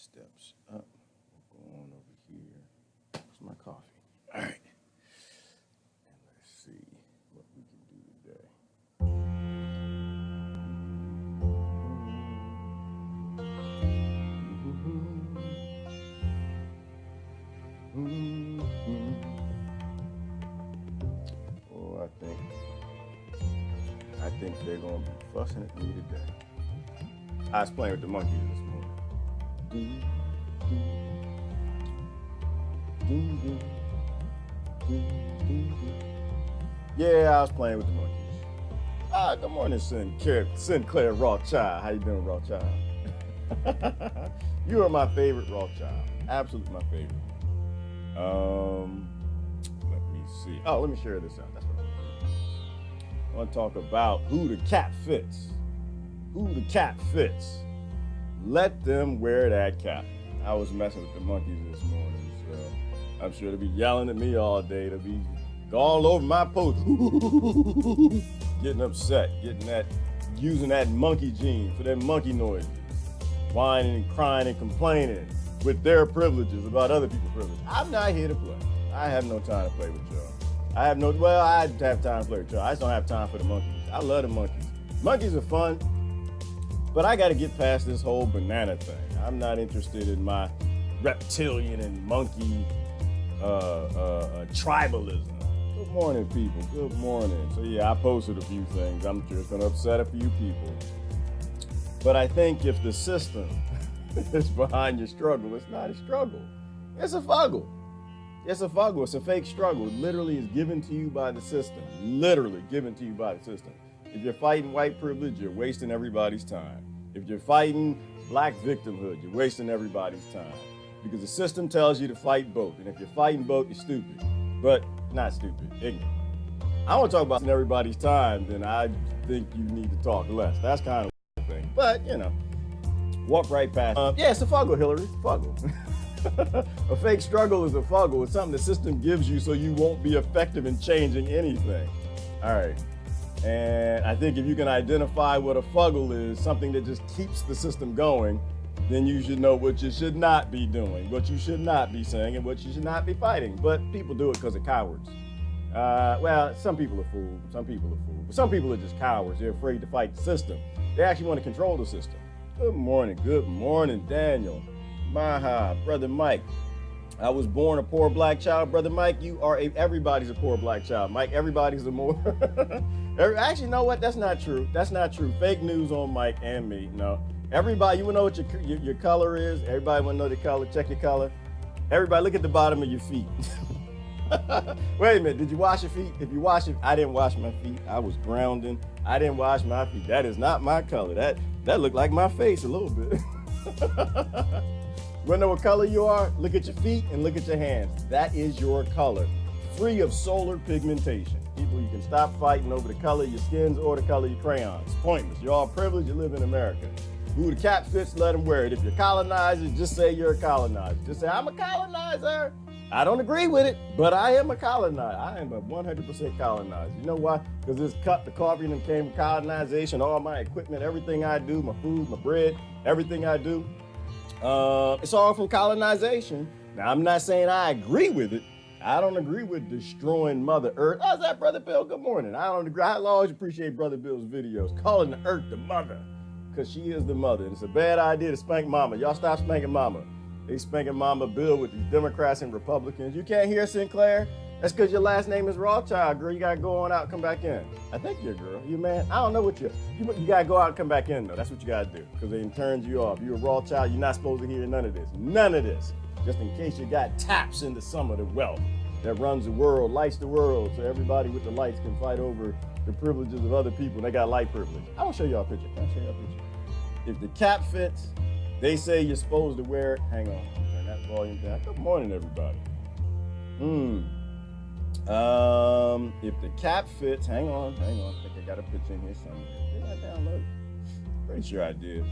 steps up. Go on over here. Where's my coffee? All right. And let's see what we can do today. Oh, I think they're gonna be fussing at me today. I was playing with the monkeys this morning. Yeah, I was playing with the monkeys. Good morning, Sinclair Rothschild. How you doing, Rothschild? You are my favorite Rothschild. Absolutely my favorite. Let me see. Oh, let me share this out. That's what I'm doing. I want to talk about who the cat fits. Who the cat fits. Let them wear that cap. I was messing with the monkeys this morning, so I'm sure they'll be yelling at me all day. They'll be all over my post, getting upset, using that monkey gene for their monkey noises, whining and crying and complaining with their privileges about other people's privileges. I'm not here to play. I have no time to play with y'all. I have time to play with y'all. I just don't have time for the monkeys. I love the monkeys. Monkeys are fun. But I got to get past this whole banana thing. I'm not interested in my reptilian and monkey tribalism. Good morning, people. Good morning. So yeah, I posted a few things. I'm sure it's going to upset a few people. But I think if the system is behind your struggle, it's not a struggle. It's a fuggle. It's a fuggle. It's a fake struggle. It literally is given to you by the system. Literally given to you by the system. If you're fighting white privilege, you're wasting everybody's time. If you're fighting black victimhood, you're wasting everybody's time. Because the system tells you to fight both. And if you're fighting both, you're stupid. But not stupid, ignorant. I want to talk about everybody's time, then I think you need to talk less. That's kind of the thing. But, walk right past. It's a fuggle, Hillary. It's a fuggle. A fake struggle is a fuggle. It's something the system gives you so you won't be effective in changing anything. All right. And I think if you can identify what a fuggle is, something that just keeps the system going, then you should know what you should not be doing, what you should not be saying, and what you should not be fighting. But people do it because of cowards. Some people are fools. Some people are fools. But some people are just cowards. They're afraid to fight the system. They actually want to control the system. Good morning, Daniel. Maha, Brother Mike. I was born a poor black child. Brother Mike, everybody's a poor black child. Mike, everybody's a more... Actually, you know what? That's not true. That's not true. Fake news on Mike and me. No. Everybody, you want to know what your color is? Everybody want to know the color? Check your color. Everybody, look at the bottom of your feet. Wait a minute. Did you wash your feet? If you wash it, I didn't wash my feet. I was grounding. I didn't wash my feet. That is not my color. That looked like my face a little bit. Want to know what color you are? Look at your feet and look at your hands. That is your color, free of solar pigmentation. People, you can stop fighting over the color of your skins or the color of your crayons. It's pointless. You're all privileged. You live in America. Who the cap fits, let them wear it. If you're colonizers, just say you're a colonizer. Just say, I'm a colonizer. I don't agree with it, but I am a colonizer. I am a 100% colonizer. You know why? Because this cup, the coffee, and them came from colonization. All my equipment, everything I do, my food, my bread, everything I do. It's all from colonization. Now, I'm not saying I agree with it. I don't agree with destroying Mother Earth. How's that, Brother Bill? Good morning. I don't agree. I always appreciate Brother Bill's videos, calling the Earth the mother, because she is the mother. And it's a bad idea to spank Mama. Y'all stop spanking Mama. They spanking Mama Bill with these Democrats and Republicans. You can't hear Sinclair? That's because your last name is Rothschild, girl. You got to go on out and come back in. I think you're a girl. You man, I don't know what you got to go out and come back in, though. That's what you got to do, because they turns you off. You're a Rothschild. You're not supposed to hear none of this. None of this. Just in case you got taps into some of the wealth that runs the world, lights the world, so everybody with the lights can fight over the privileges of other people. They got light privilege. I want to show y'all a picture. Can I show y'all a picture? If the cap fits, they say you're supposed to wear it. Hang on. Turn that volume down. Good morning, everybody. If the cap fits, hang on. I think I got a picture in here somewhere. Did I download it? Pretty sure I did.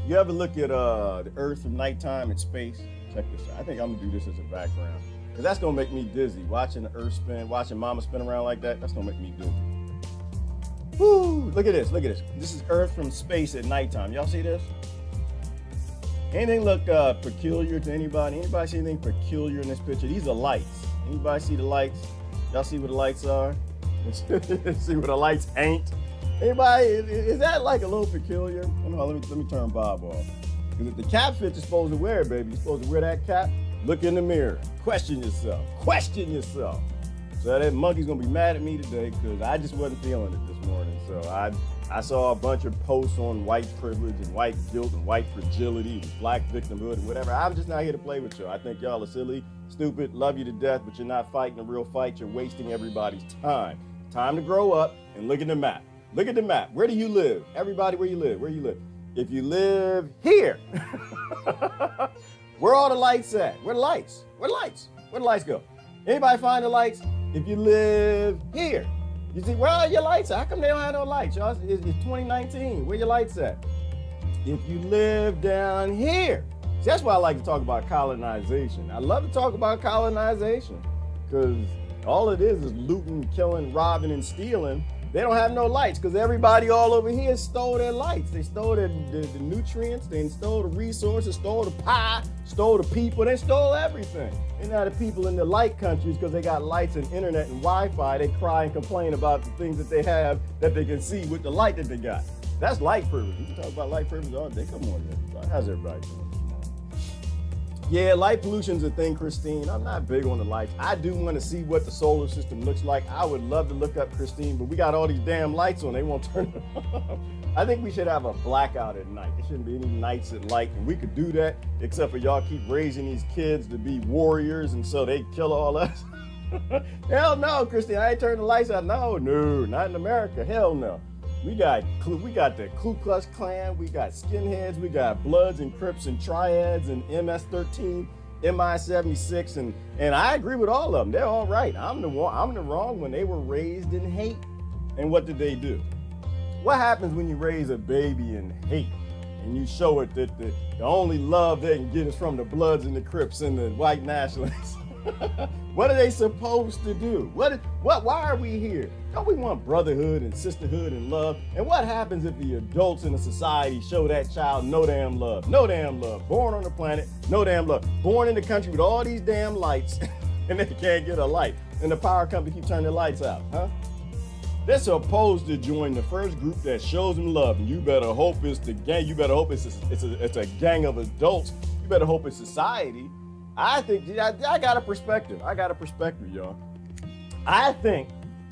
You ever look at the Earth from nighttime in space? Check this out. I think I'm gonna do this as a background, because that's gonna make me dizzy. Watching the Earth spin, watching Mama spin around like that, that's gonna make me dizzy. Woo! Look at this. This is Earth from space at nighttime. Y'all see this? Anything look peculiar to anybody? Anybody see anything peculiar in this picture? These are lights. Anybody see the lights? Y'all see what the lights are? See what the lights ain't? Anybody? Is that like a little peculiar? Let me turn Bob off. Because if the cap fit, you're supposed to wear it, baby. You're supposed to wear that cap. Look in the mirror. Question yourself. Question yourself. So that monkey's gonna be mad at me today because I just wasn't feeling it this morning. So I saw a bunch of posts on white privilege and white guilt and white fragility and black victimhood and whatever. I'm just not here to play with y'all. I think y'all are silly, stupid, love you to death, but you're not fighting a real fight. You're wasting everybody's time. Time to grow up and look at the map. Look at the map. Where do you live? Everybody, where you live? Where you live? If you live here, where are the lights at? Where the lights? Where the lights? Where the lights go? Anybody find the lights? If you live here, you see, where are your lights at? How come they don't have no lights, y'all? It's 2019. Where your lights at? If you live down here. See, that's why I like to talk about colonization. I love to talk about colonization because all it is looting, killing, robbing, and stealing. They don't have no lights because everybody all over here stole their lights. They stole the nutrients, they stole the resources, stole the pie, stole the people, they stole everything. And now the people in the light countries, because they got lights and internet and Wi-Fi, they cry and complain about the things that they have that they can see with the light that they got. That's light privilege. You can talk about light privilege all day. Come on, everybody. How's everybody doing? Yeah, light pollution's a thing, Christine. I'm not big on the lights. I do want to see what the solar system looks like. I would love to look up, Christine, but we got all these damn lights on. They won't turn it on. I think we should have a blackout at night. There shouldn't be any nights at light, and we could do that, except for y'all keep raising these kids to be warriors, and so they kill all us. Hell no, Christine. I ain't turning the lights out. No, not in America. Hell no. We got the Ku Klux Klan, we got skinheads, we got Bloods and Crips and Triads and MS-13, MI-76, and I agree with all of them. They're all right. I'm the wrong when they were raised in hate. And what did they do? What happens when you raise a baby in hate and you show it that the only love they can get is from the Bloods and the Crips and the white nationalists? What are they supposed to do? Why are we here? Don't we want brotherhood and sisterhood and love? And what happens if the adults in a society show that child no damn love? No damn love. Born on the planet, no damn love. Born in the country with all these damn lights and they can't get a light. And the power company keep turning their lights out, huh? They're supposed to join the first group that shows them love. And you better hope it's the gang. You better hope it's a gang of adults. You better hope it's society. I think I got a perspective. Y'all. I think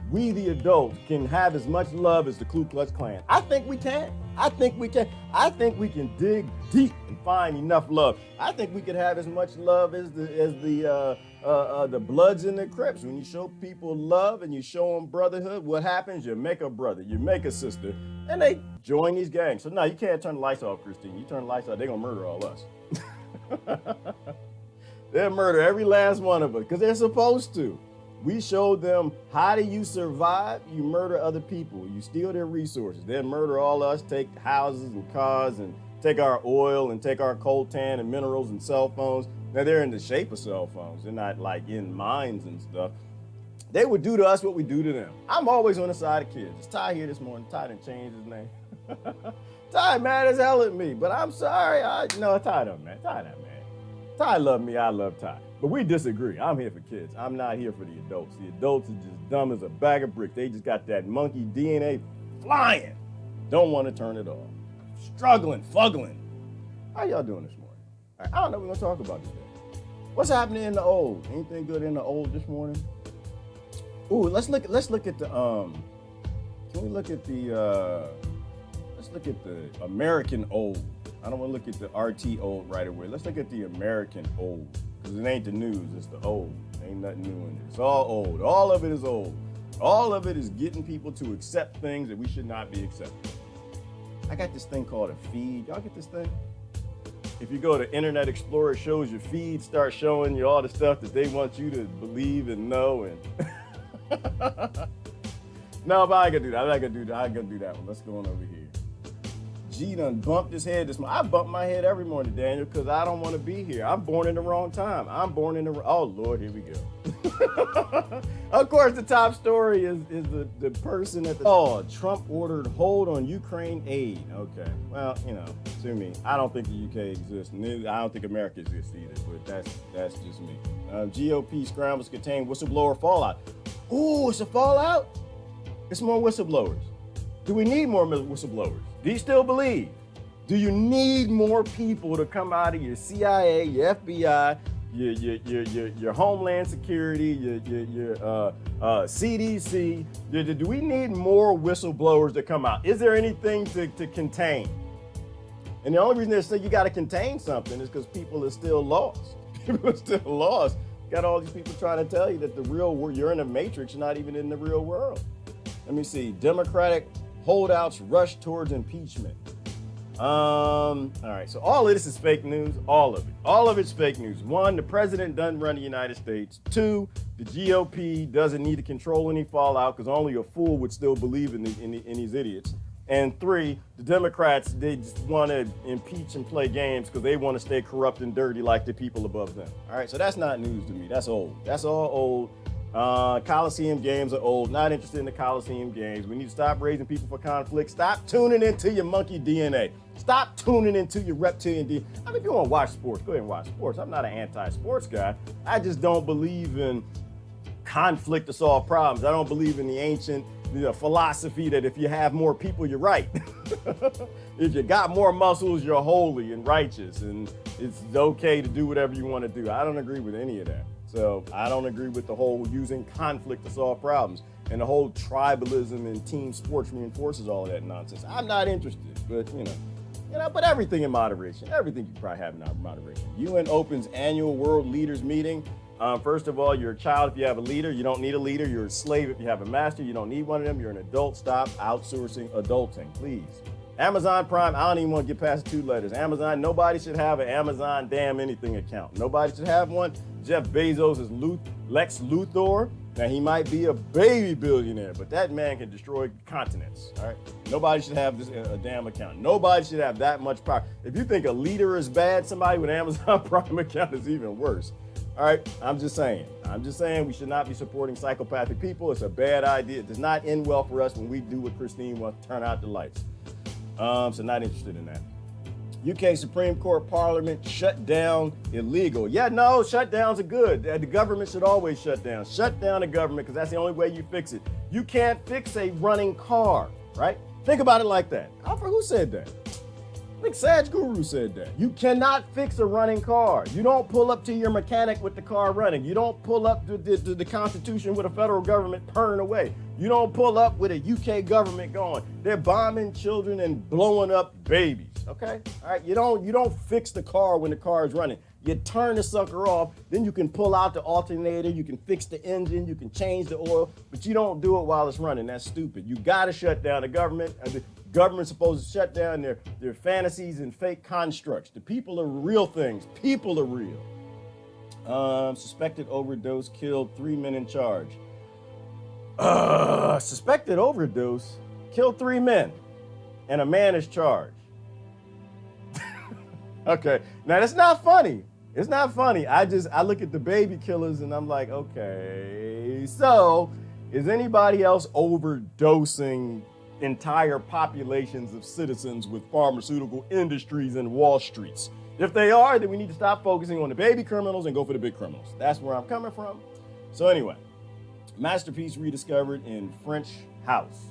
we, the adults, can have as much love as the Ku Klux Klan. I think we can. I think we can dig deep and find enough love. I think we could have as much love as the Bloods and the Crips. When you show people love and you show them brotherhood, what happens? You make a brother, you make a sister, and they join these gangs. So no, you can't turn the lights off, Christine. You turn the lights off, they're gonna murder all us. They'll murder every last one of us because they're supposed to. We showed them how do you survive? You murder other people. You steal their resources. They'll murder all us, take houses and cars and take our oil and take our coltan and minerals and cell phones. Now they're in the shape of cell phones. They're not like in mines and stuff. They would do to us what we do to them. I'm always on the side of kids. It's Ty here this morning. Ty didn't change his name. Ty mad as hell at me, but I'm sorry. Ty don't, man. Ty not mad. Ty love me, I love Ty. But we disagree. I'm here for kids. I'm not here for the adults. The adults are just dumb as a bag of bricks. They just got that monkey DNA flying. Don't want to turn it off. Struggling, fuggling. How y'all doing this morning? All right, I don't know what we're going to talk about today. What's happening in the old? Anything good in the old this morning? Ooh, let's look at the let's look at the American old. I don't want to look at the RT old right away. Let's look at the American old. Because it ain't the news, it's the old. Ain't nothing new in it. It's all old. All of it is old. All of it is getting people to accept things that we should not be accepting. I got this thing called a feed. Y'all get this thing? If you go to Internet Explorer, it shows your feed, start showing you all the stuff that they want you to believe and know. And no, but I ain't gonna do that. I ain't gonna do that one. Let's go on over here. G done bumped his head this morning. I bump my head every morning, Daniel, because I don't want to be here. I'm born in the wrong time. Oh, Lord, here we go. Of course, the top story is the person at the... Oh, Trump ordered hold on Ukraine aid. Okay, well, sue me. I don't think the UK exists. I don't think America exists either, but that's just me. GOP scrambles contain whistleblower fallout. Ooh, it's a fallout? It's more whistleblowers. Do we need more whistleblowers? Do you still believe? Do you need more people to come out of your CIA, your FBI, your Homeland Security, your CDC? Do we need more whistleblowers to come out? Is there anything to contain? And the only reason they say you got to contain something is because people are still lost. People are still lost. You got all these people trying to tell you that the real world, you're in a matrix, you're not even in the real world. Let me see. Democratic holdouts rush towards impeachment. All right, so all of this is fake news, all of it. All of it's fake news. One, the president doesn't run the United States. Two, the GOP doesn't need to control any fallout because only a fool would still believe in these idiots. And three, the Democrats, they just want to impeach and play games because they want to stay corrupt and dirty like the people above them. All right, so that's not news to me. That's old. That's all old. Coliseum games are old. Not interested in the Coliseum games. We need to stop raising people for conflict. Stop tuning into your monkey DNA. Stop tuning into your reptilian DNA. I mean, if you want to watch sports, go ahead and watch sports. I'm not an anti-sports guy. I just don't believe in conflict to solve problems. I don't believe in the ancient philosophy that if you have more people, you're right. If you got more muscles, you're holy and righteous, and it's okay to do whatever you want to do. I don't agree with any of that. So I don't agree with the whole using conflict to solve problems, and the whole tribalism and team sports reinforces all of that nonsense. I'm not interested, but but everything in moderation. Everything you probably have in moderation. UN opens annual World Leaders Meeting. First of all, you're a child if you have a leader. You don't need a leader. You're a slave if you have a master. You don't need one of them. You're an adult. Stop outsourcing adulting, please. Amazon Prime, I don't even want to get past 2 letters. Amazon, nobody should have an Amazon damn anything account. Nobody should have one. Jeff Bezos is Lex Luthor. Now, he might be a baby billionaire, but that man can destroy continents, all right? Nobody should have a damn account. Nobody should have that much power. If you think a leader is bad, somebody with an Amazon Prime account is even worse. All right, I'm just saying we should not be supporting psychopathic people. It's a bad idea. It does not end well for us when we do what Christine wants to turn out the lights. So not interested in that. UK Supreme Court Parliament shut down illegal. Yeah, no, shutdowns are good. The government should always shut down. Shut down the government because that's the only way you fix it. You can't fix a running car, right? Think about it like that. Alfred, who said that? I think Saj Guru said that. You cannot fix a running car. You don't pull up to your mechanic with the car running. You don't pull up to the Constitution with a federal government purring away. You don't pull up with a UK government going. They're bombing children and blowing up babies. Okay? All right. You don't fix the car when the car is running. You turn the sucker off, then you can pull out the alternator, you can fix the engine, you can change the oil, but you don't do it while it's running. That's stupid. You gotta shut down the government. The government's supposed to shut down their fantasies and fake constructs. The people are real things. People are real. Suspected overdose killed 3 men in charge. Suspected overdose killed 3 men, and a man is charged. Okay, now that's not funny. It's not funny. I look at the baby killers and I'm like, okay, so is anybody else overdosing entire populations of citizens with pharmaceutical industries and Wall Streets? If they are, then we need to stop focusing on the baby criminals and go for the big criminals. That's where I'm coming from. So anyway, masterpiece rediscovered in French house.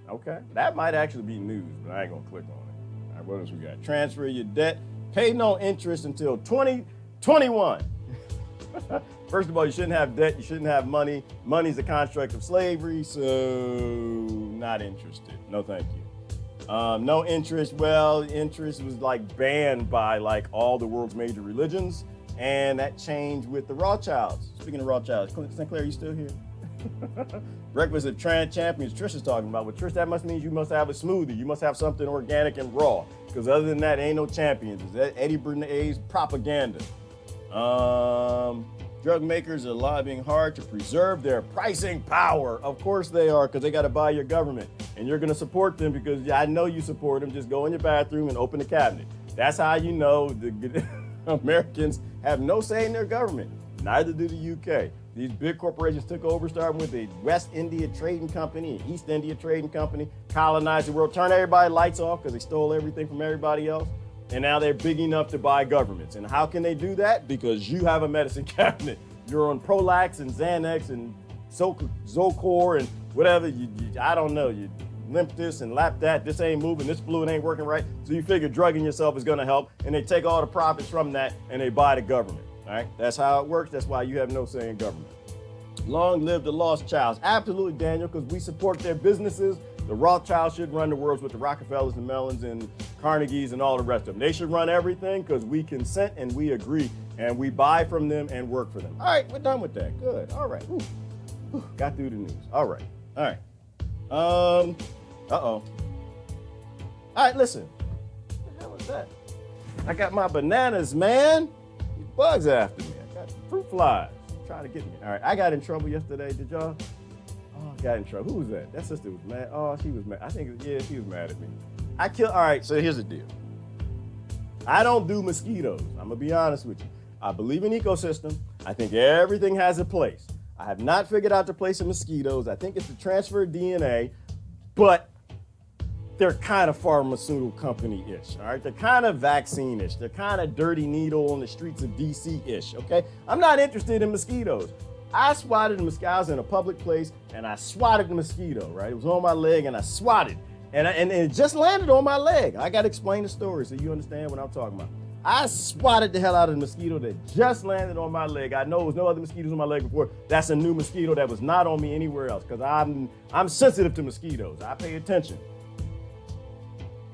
Okay, that might actually be news, but I ain't gonna click on it. All right, what else we got? Transfer your debt, pay no interest until 2021. First of all, you shouldn't have debt, you shouldn't have money. Money's a construct of slavery, so not interested. No, thank you. No interest. Well, interest was like banned by like all the world's major religions, and that changed with the Rothschilds. Speaking of Rothschilds, Sinclair, you still here? Breakfast of Champions, Trish is talking about. Well, Trish, that must mean you must have a smoothie. You must have something organic and raw, because other than that, ain't no champions. It's Eddie Bernays propaganda. Drug makers are lobbying hard to preserve their pricing power. Of course they are, because they got to buy your government. And you're going to support them because I know you support them. Just go in your bathroom and open the cabinet. That's how you know the Americans have no say in their government. Neither do the UK. These big corporations took over, starting with the West India Trading Company and East India Trading Company, colonized the world, turned everybody's lights off because they stole everything from everybody else. And now they're big enough to buy governments. And how can they do that? Because you have a medicine cabinet. You're on Prolax and Xanax and Zocor and whatever. I don't know. You limp this and lap that. This ain't moving. This fluid ain't working right. So you figure drugging yourself is going to help. And they take all the profits from that and they buy the government. All right, that's how it works. That's why you have no say in government. Long live the lost childs. Absolutely, Daniel, because we support their businesses. The Rothschilds should run the world with the Rockefellers and Mellons and Carnegies and all the rest of them. They should run everything because we consent and we agree and we buy from them and work for them. All right, we're done with that. Good. All right. Got through the news. All right. All right. All right, listen. What the hell is that? I got my bananas, man. Bugs after me. I got fruit flies trying to get me. All right, I got in trouble yesterday. Did y'all? Oh, I got in trouble. Who was that? That sister was mad. Oh, she was mad. I think, yeah, she was mad at me. All right, so here's the deal. I don't do mosquitoes. I'm going to be honest with you. I believe in ecosystem. I think everything has a place. I have not figured out the place of mosquitoes. I think it's the transfer of DNA, but they're kind of pharmaceutical company-ish, all right? They're kind of vaccine-ish. They're kind of dirty needle on the streets of D.C.-ish, okay? I'm not interested in mosquitoes. I swatted the mosquito. I was in a public place, and I swatted the mosquito, right? It was on my leg, and I swatted. And it just landed on my leg. I got to explain the story so you understand what I'm talking about. I swatted the hell out of the mosquito that just landed on my leg. I know there was no other mosquitoes on my leg before. That's a new mosquito that was not on me anywhere else because I'm sensitive to mosquitoes. I pay attention.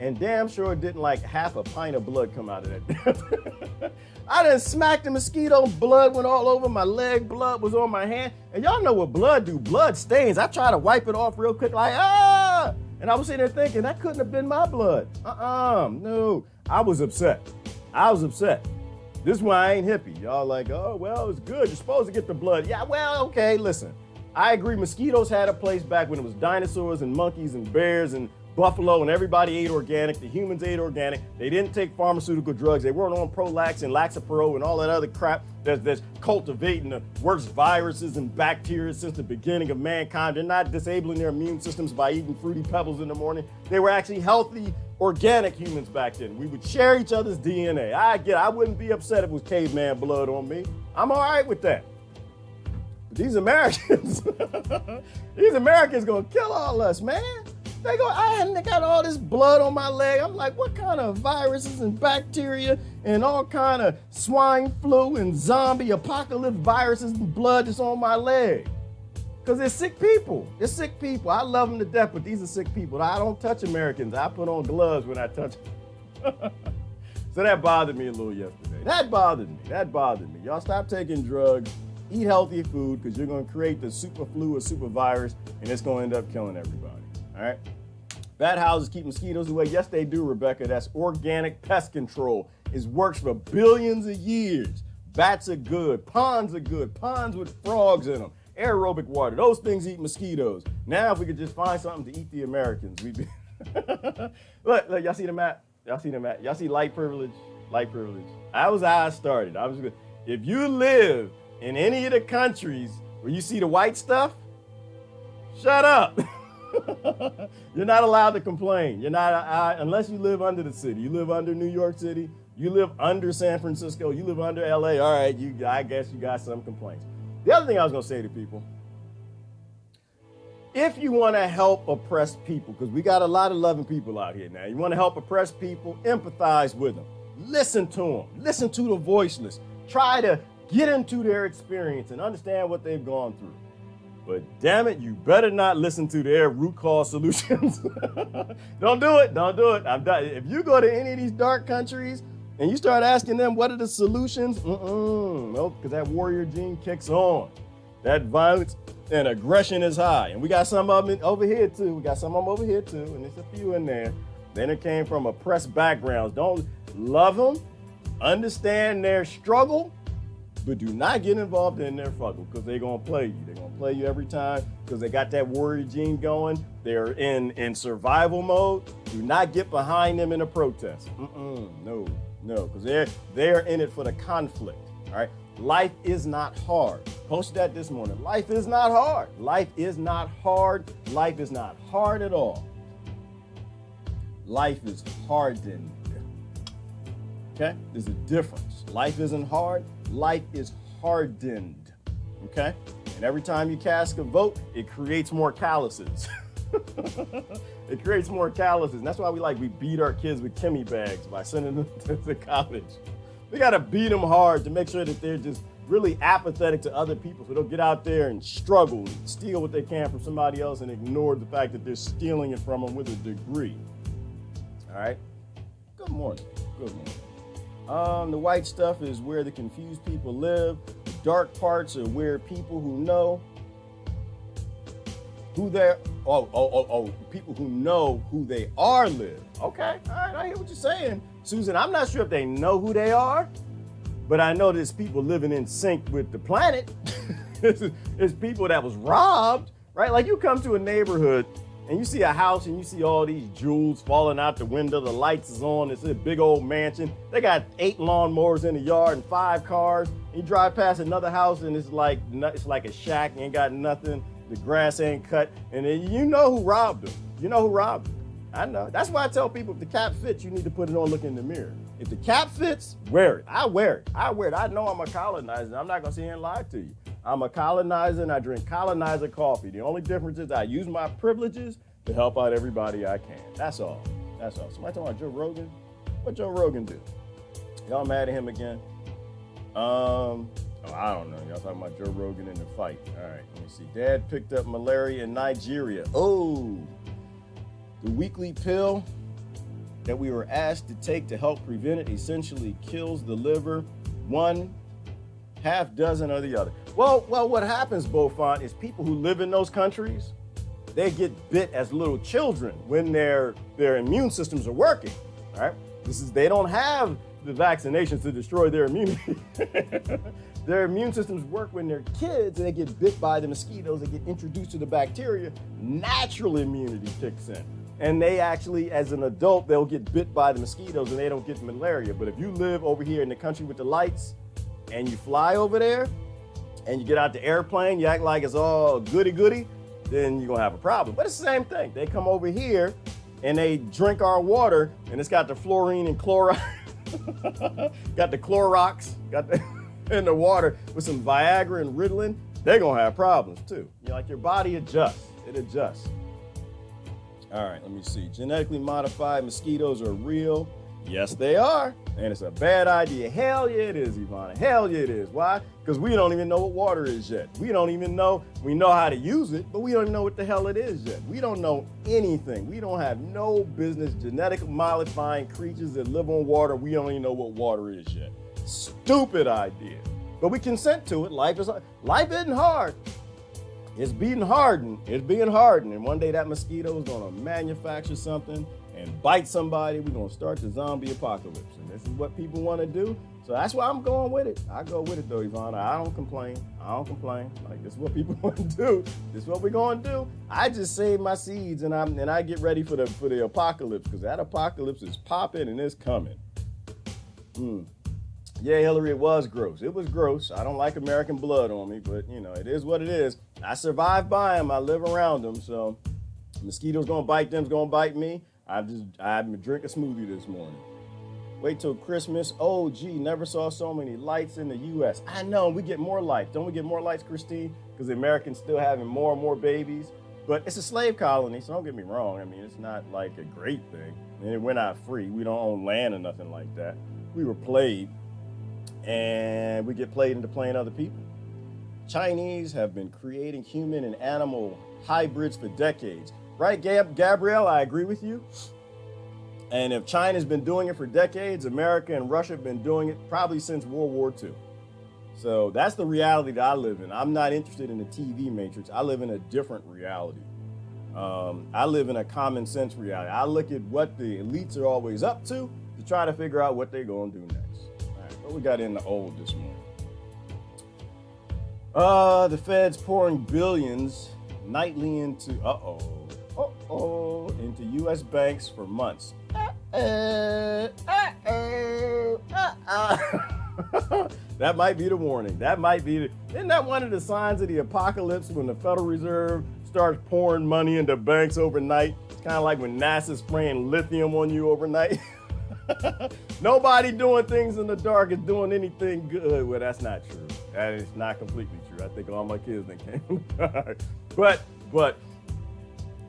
And damn sure didn't like half a pint of blood come out of that. I done smacked the mosquito, blood went all over my leg, blood was on my hand. And y'all know what blood do, blood stains. I try to wipe it off real quick like, ah! And I was sitting there thinking, that couldn't have been my blood. No. I was upset. This is why I ain't hippie. Y'all like, oh, well, it's good. You're supposed to get the blood. Yeah, well, okay, listen. I agree, mosquitoes had a place back when it was dinosaurs and monkeys and bears and buffalo and everybody ate organic. The humans ate organic. They didn't take pharmaceutical drugs. They weren't on Prolax and Laxapro and all that other crap that's cultivating the worst viruses and bacteria since the beginning of mankind. They're not disabling their immune systems by eating Fruity Pebbles in the morning. They were actually healthy, organic humans back then. We would share each other's DNA. I wouldn't be upset if it was caveman blood on me. I'm all right with that. But these Americans gonna kill all us, man. They got all this blood on my leg. I'm like, what kind of viruses and bacteria and all kind of swine flu and zombie apocalypse viruses and blood that's on my leg? Because they're sick people. I love them to death, but these are sick people. I don't touch Americans. I put on gloves when I touch them. So that bothered me a little yesterday. That bothered me. Y'all stop taking drugs. Eat healthy food because you're going to create the super flu or super virus, and it's going to end up killing everybody. All right? Bat houses keep mosquitoes away. Yes, they do, Rebecca. That's organic pest control. It works for billions of years. Bats are good. Ponds are good. Ponds with frogs in them. Aerobic water. Those things eat mosquitoes. Now, if we could just find something to eat the Americans, we'd be... Look, y'all see the map? Y'all see light privilege? Light privilege. That was how I started. If you live in any of the countries where you see the white stuff, shut up. You're not allowed to complain. You're not, unless you live under the city. You live under New York City. You live under San Francisco. You live under LA. All right, I guess you got some complaints. The other thing I was going to say to people, if you want to help oppressed people, because we got a lot of loving people out here now. You want to help oppressed people, empathize with them. Listen to them. Listen to the voiceless. Try to get into their experience and understand what they've gone through. But damn it, you better not listen to their root cause solutions. Don't do it. I'm done. If you go to any of these dark countries and you start asking them what are the solutions, nope, because that warrior gene kicks on. That violence and aggression is high. And we got some of them over here too. And there's a few in there. Then it came from oppressed backgrounds. Don't love them, understand their struggle, but do not get involved in their struggle because they're going to play you. They're going to play you every time because they got that warrior gene going. They're in survival mode. Do not get behind them in a protest. No, because they're in it for the conflict. All right. Life is not hard. Posted that this morning. Life is not hard. Life is not hard. Life is not hard at all. Life is hardened. Okay? There's a difference. Life isn't hard. Life is hardened. Okay? And every time you cast a vote, it creates more calluses. It creates more calluses. And that's why we beat our kids with Kimmy bags by sending them to college. We got to beat them hard to make sure that they're just really apathetic to other people, so they'll get out there and struggle and steal what they can from somebody else and ignore the fact that they're stealing it from them with a degree. All right? Good morning. Good morning. The white stuff is where the confused people live. The dark parts are where people who know who they're, people who know who they are live. Okay, all right, I hear what you're saying. Susan, I'm not sure if they know who they are, but I know there's people living in sync with the planet. It's people that was robbed, right? Like you come to a neighborhood and you see a house and you see all these jewels falling out the window, the lights is on, it's a big old mansion. They got 8 lawnmowers in the yard and 5 cars. You drive past another house and it's like a shack, ain't got nothing. The grass ain't cut, and then you know who robbed them. You know who robbed them. I know. That's why I tell people if the cap fits, you need to put it on, look in the mirror. If the cap fits, wear it. I wear it. I wear it. I know I'm a colonizer. I'm not going to sit here and lie to you. I'm a colonizer, and I drink colonizer coffee. The only difference is I use my privileges to help out everybody I can. That's all. That's all. Somebody talking about Joe Rogan? What Joe Rogan do? Y'all mad at him again? I don't know. Y'all talking about Joe Rogan in the fight. All right, let me see. Dad picked up malaria in Nigeria. Oh, the weekly pill that we were asked to take to help prevent it essentially kills the liver. 1 half dozen or the other. Well, what happens, Beaufont, is people who live in those countries, they get bit as little children when their immune systems are working. All right, they don't have the vaccinations to destroy their immunity. Their immune systems work when they're kids and they get bit by the mosquitoes, they get introduced to the bacteria, natural immunity kicks in. And they actually, as an adult, they'll get bit by the mosquitoes and they don't get malaria. But if you live over here in the country with the lights and you fly over there and you get out the airplane, you act like it's all goody-goody, then you're gonna have a problem. But it's the same thing. They come over here and they drink our water and it's got the fluorine and chloride, got the Clorox, got the in the water with some Viagra and Ritalin, they're gonna have problems too. Your body adjusts, it adjusts. All right, let me see. Genetically modified mosquitoes are real. Yes, they are. And it's a bad idea. Hell yeah it is, Ivana. Hell yeah it is. Why? Because we don't even know what water is yet. We don't even know. We know how to use it, but we don't even know what the hell it is yet. We don't know anything. We don't have no business genetically modifying creatures that live on water. We don't even know what water is yet. Stupid idea. But we consent to it. Life isn't hard. It's being hardened. It's being hardened. And one day that mosquito is going to manufacture something and bite somebody. We're going to start the zombie apocalypse. And this is what people want to do. So that's why I'm going with it. I go with it though, Ivana. I don't complain. Like, this is what people want to do. This is what we're going to do. I just save my seeds and I get ready for the apocalypse, because that apocalypse is popping and it's coming. Yeah, Hillary, it was gross. It was gross. I don't like American blood on me, but it is what it is. I survive by them. I live around them. So mosquitoes gonna bite them, gonna bite me. I'm drinking a smoothie this morning. Wait till Christmas. Oh, gee, never saw so many lights in the U.S. I know, we get more lights. Don't we get more lights, Christine? Because the Americans still having more and more babies. But it's a slave colony, so don't get me wrong. I mean, it's not like a great thing. And we're not free. We don't own land or nothing like that. We were played. And we get played into playing other people. Chinese have been creating human and animal hybrids for decades. Right, Gabrielle, I agree with you. And if China's been doing it for decades, America and Russia have been doing it probably since World War II. So that's the reality that I live in. I'm not interested in the TV matrix. I live in a different reality. I live in a common sense reality. I look at what the elites are always up to try to figure out what they're going to do next. What we got in the old this morning? The Fed's pouring billions nightly into U.S. banks for months. That That might be the warning. That might be isn't that one of the signs of the apocalypse when the Federal Reserve starts pouring money into banks overnight? It's kind of like when NASA's spraying lithium on you overnight. Nobody doing things in the dark is doing anything good. Well, that's not true. That is not completely true. I think all my kids that came in the dark. But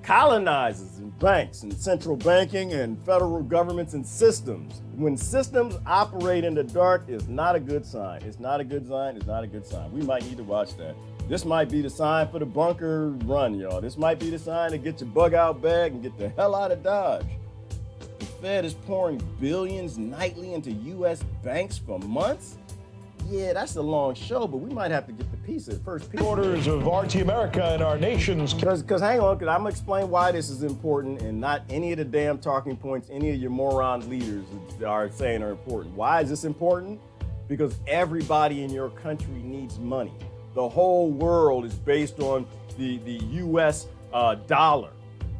colonizers and banks and central banking and federal governments and systems. When systems operate in the dark, it's not a good sign. It's not a good sign. It's not a good sign. We might need to watch that. This might be the sign for the bunker run, y'all. This might be the sign to get your bug out bag and get the hell out of Dodge. The Fed is pouring billions nightly into U.S. banks for months. Yeah, that's a long show, but we might have to get the piece at first. Orders of RT America and our nation's... Because hang on, because I'm going to explain why this is important and not any of the damn talking points any of your moron leaders are saying are important. Why is this important? Because everybody in your country needs money. The whole world is based on the U.S. Dollar,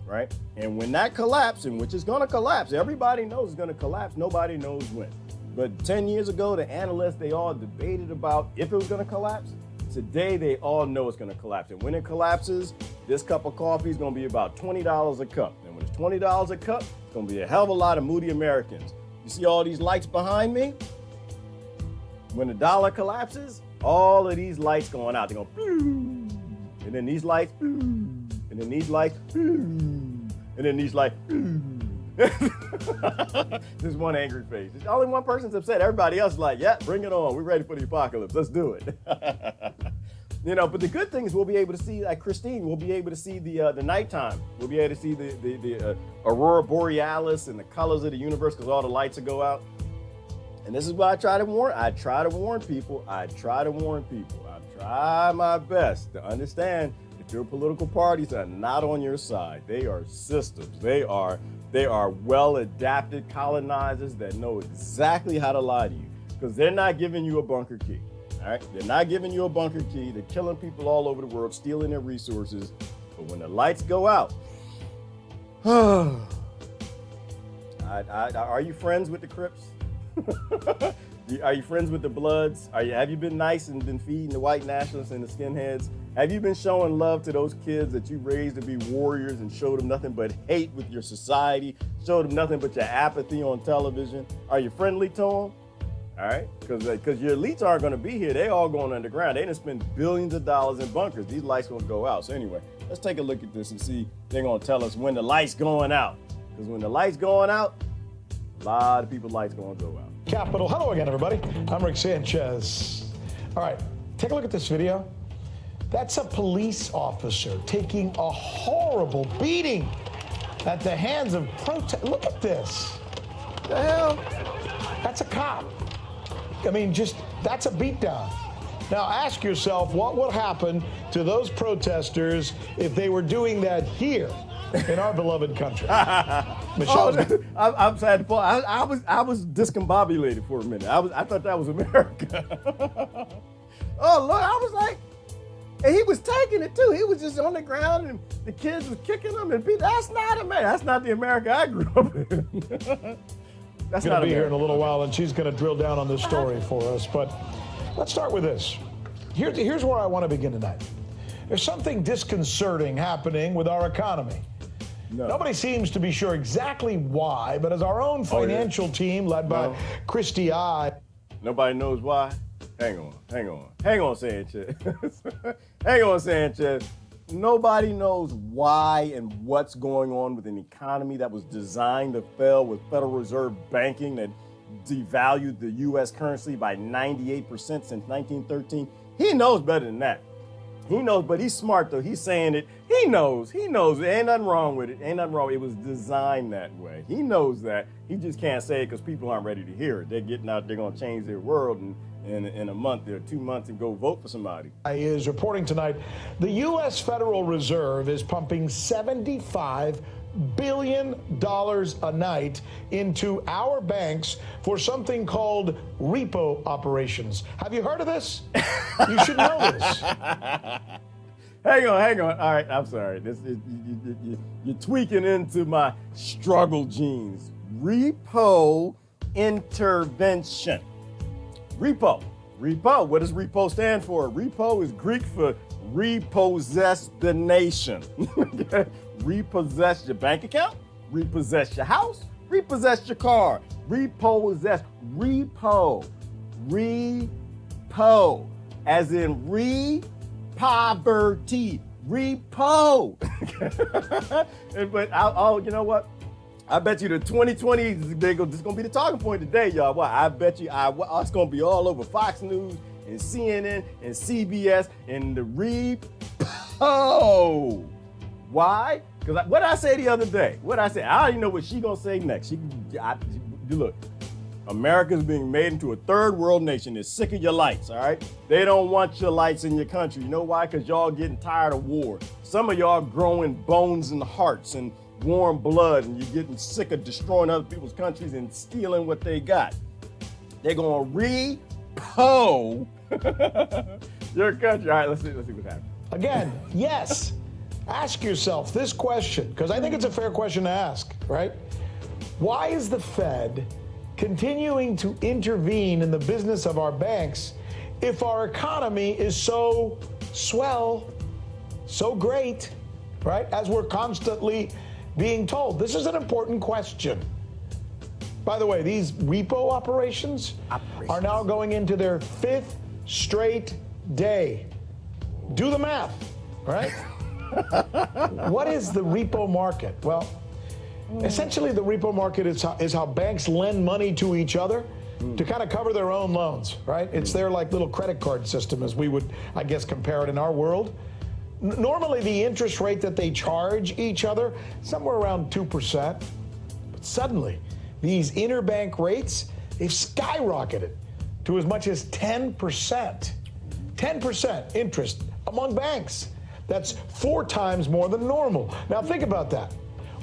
right? And when that collapses, which is going to collapse, everybody knows it's going to collapse. Nobody knows when. But 10 years ago, the analysts, they all debated about if it was going to collapse. Today, they all know it's going to collapse. And when it collapses, this cup of coffee is going to be about $20 a cup. And when it's $20 a cup, it's going to be a hell of a lot of moody Americans. You see all these lights behind me? When the dollar collapses, all of these lights going out. They're going, and then these lights, and then these lights, and then these lights. There's one angry face. There's only one person's upset. Everybody else is like, yeah, bring it on. We're ready for the apocalypse. Let's do it. But the good thing is we'll be able to see, like Christine, we'll be able to see the nighttime. We'll be able to see the aurora borealis and the colors of the universe because all the lights will go out. And this is why I try to warn people. I try my best to understand that your political parties are not on your side. They are systems. They are well-adapted colonizers that know exactly how to lie to you because they're not giving you a bunker key. All right? They're not giving you a bunker key. They're killing people all over the world, stealing their resources. But when the lights go out, are you friends with the Crips? Are you friends with the Bloods? Have you been nice and been feeding the white nationalists and the skinheads? Have you been showing love to those kids that you raised to be warriors and showed them nothing but hate with your society, showed them nothing but your apathy on television? Are you friendly to them? All right? Because your elites aren't going to be here. They all going underground. They didn't spend billions of dollars in bunkers. These lights going to go out. So anyway, let's take a look at this and see they're going to tell us when the light's going out. Because when the light's going out, a lot of people's lights going to go out. Capital. Hello again, everybody. I'm Rick Sanchez. All right, take a look at this video. That's a police officer taking a horrible beating at the hands of protest. Look at this. What the hell? That's a cop. I mean, that's a beatdown. Now ask yourself, what would happen to those protesters if they were doing that here in our beloved country? Michelle, I'm sad to fall. I was discombobulated for a minute. I thought that was America. Oh Lord, I was like, and he was taking it too. He was just on the ground, and the kids was kicking him and beat. That's not America. That's not the America I grew up in. That's not be here in a little while, and she's going to drill down on this story for us. But let's start with this. Here's where I want to begin tonight. There's something disconcerting happening with our economy. No. Nobody seems to be sure exactly why, but as our own financial team led by Christy I. Nobody knows why? Hang on, Sanchez. Hang on, Sanchez. Nobody knows why and what's going on with an economy that was designed to fail with Federal Reserve banking that devalued the U.S. currency by 98% since 1913. He knows better than that. He knows, but he's smart though. He's saying it. He knows. Ain't nothing wrong with it. Ain't nothing wrong. It was designed that way. He knows that. He just can't say it because people aren't ready to hear it. They're getting out. They're going to change their world in a month or 2 months and go vote for somebody. Is reporting tonight the U.S. Federal Reserve is pumping $75 billion a night into our banks for something called repo operations. Have you heard of this? You should know this. Hang on. All right, I'm sorry. You're tweaking into my struggle genes. Repo intervention. Repo. Repo. What does repo stand for? Repo is Greek for repossess the nation. Repossess your bank account, repossess your house, repossess your car, repossess, repo, as in poverty, repo. But you know what? I bet you the 2020 is going to be the talking point today, y'all. Well, I bet you it's going to be all over Fox News and CNN and CBS and the repo. Why? Because what did I say the other day? What did I say? I don't even know what she's going to say next. Look, America's being made into a third world nation. They're sick of your lights, all right? They don't want your lights in your country. You know why? Because y'all getting tired of war. Some of y'all growing bones and hearts and warm blood, and you're getting sick of destroying other people's countries and stealing what they got. They're going to repo your country. All right, let's see what happens. Again, yes. Ask yourself this question, because I think it's a fair question to ask, right? Why is the Fed continuing to intervene in the business of our banks if our economy is so swell, so great, right? As we're constantly being told. This is an important question. By the way, these repo operations are now going into their 5th straight day. Do the math, right? What is the repo market? Well, essentially the repo market is how banks lend money to each other to kind of cover their own loans, right? It's their like little credit card system, as we would, I guess, compare it in our world. Normally the interest rate that they charge each other, somewhere around 2%. But suddenly, these interbank rates, they've skyrocketed to as much as 10%. 10% interest among banks. That's 4 times more than normal. Now think about that.